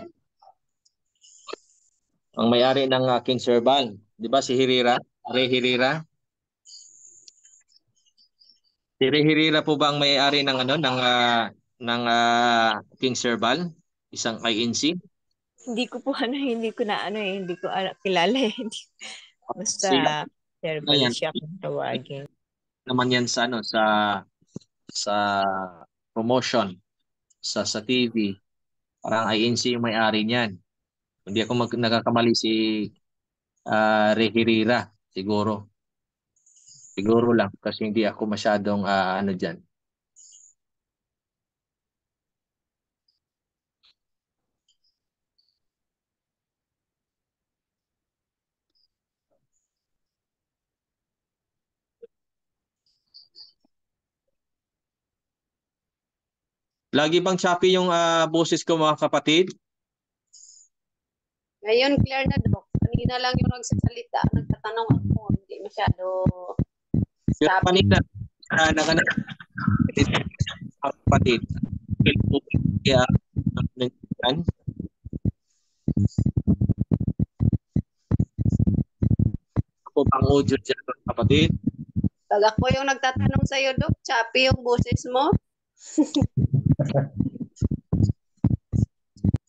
Speaker 1: ang may-ari ng King's Herbal. Di ba si Hirira? Ray Hirira? Si Ray Hirira po ba ang may-ari ng King's Herbal? Isang INC?
Speaker 2: Hindi ko kilala eh. Basta
Speaker 1: Siya
Speaker 2: herbal
Speaker 1: yan.
Speaker 2: siya kung tawagin.
Speaker 1: Naman yan sa promotion sa TV. Parang INC yung may-ari niyan. Hindi ako nagkakamali si Ray Herrera siguro. Siguro lang kasi hindi ako masyadong ano diyan. Lagi bang choppy yung boses ko mga kapatid?
Speaker 5: Ngayon, clear na, Dok. Kanina lang yung nagsasalita. Nagtatanong ako. Hindi masyado
Speaker 1: Pero
Speaker 5: sabi.
Speaker 1: kanina kapatid. Kaya ako pang audio dyan kapatid.
Speaker 5: Pag ako yung nagtatanong sa'yo, Dok, choppy yung boses mo.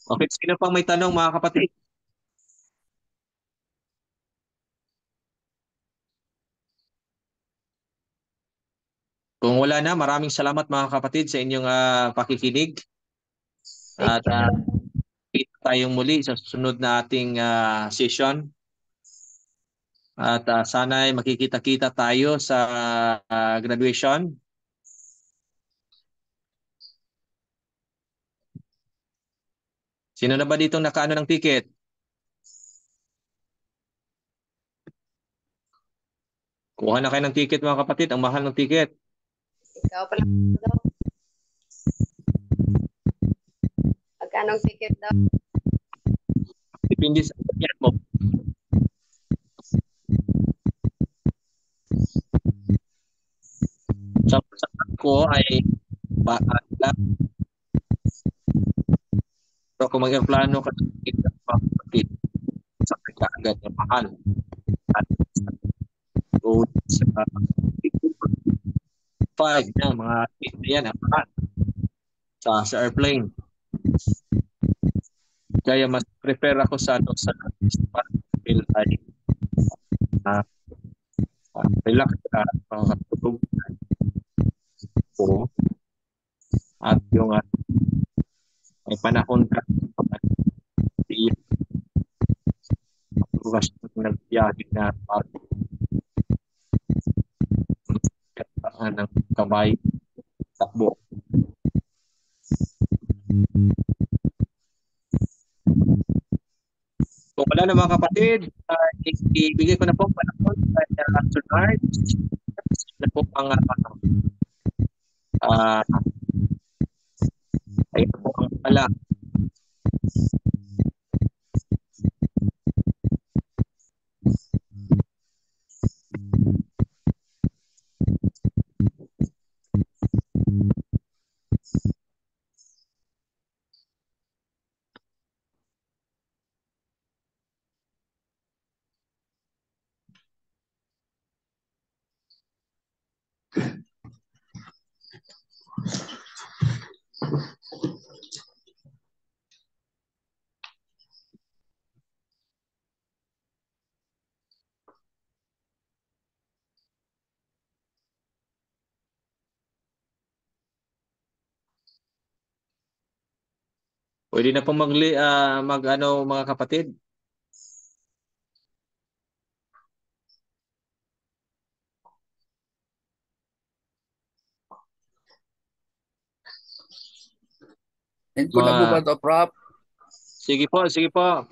Speaker 1: Okay, sino pang may tanong mga kapatid? Kung wala na, maraming salamat mga kapatid sa inyong pakikinig. At
Speaker 5: Thank you.
Speaker 1: kita tayong muli sa susunod na ating session. At sana'y makikita-kita tayo sa graduation. Sino na ba ditong nakaano ng ticket? Kuha na kayo ng ticket mga kapatid. Ang mahal ng ticket.
Speaker 5: Ikaw pala daw. Magkano ticket daw?
Speaker 1: Depende sa kanya mo. Sa ko ay baala. So kung mag-plano ka ng ticket mga kapatid, sa agad na mahal. At so, sa 5 na mga ticket na yan, mahal. Sa airplane. Kaya mas prefer ako sa feel ay relax makakatulog po at yung may panahon ka nagbiyahe na ng kamay takbo. Kung wala na mga kapatid, ibigay ko na po panahon sa Sunard na po ang ayun po ang pala. Pwede na pong mag-ano mga kapatid.
Speaker 3: And ko na po ba ito, Prof?
Speaker 1: Sige po, sige po.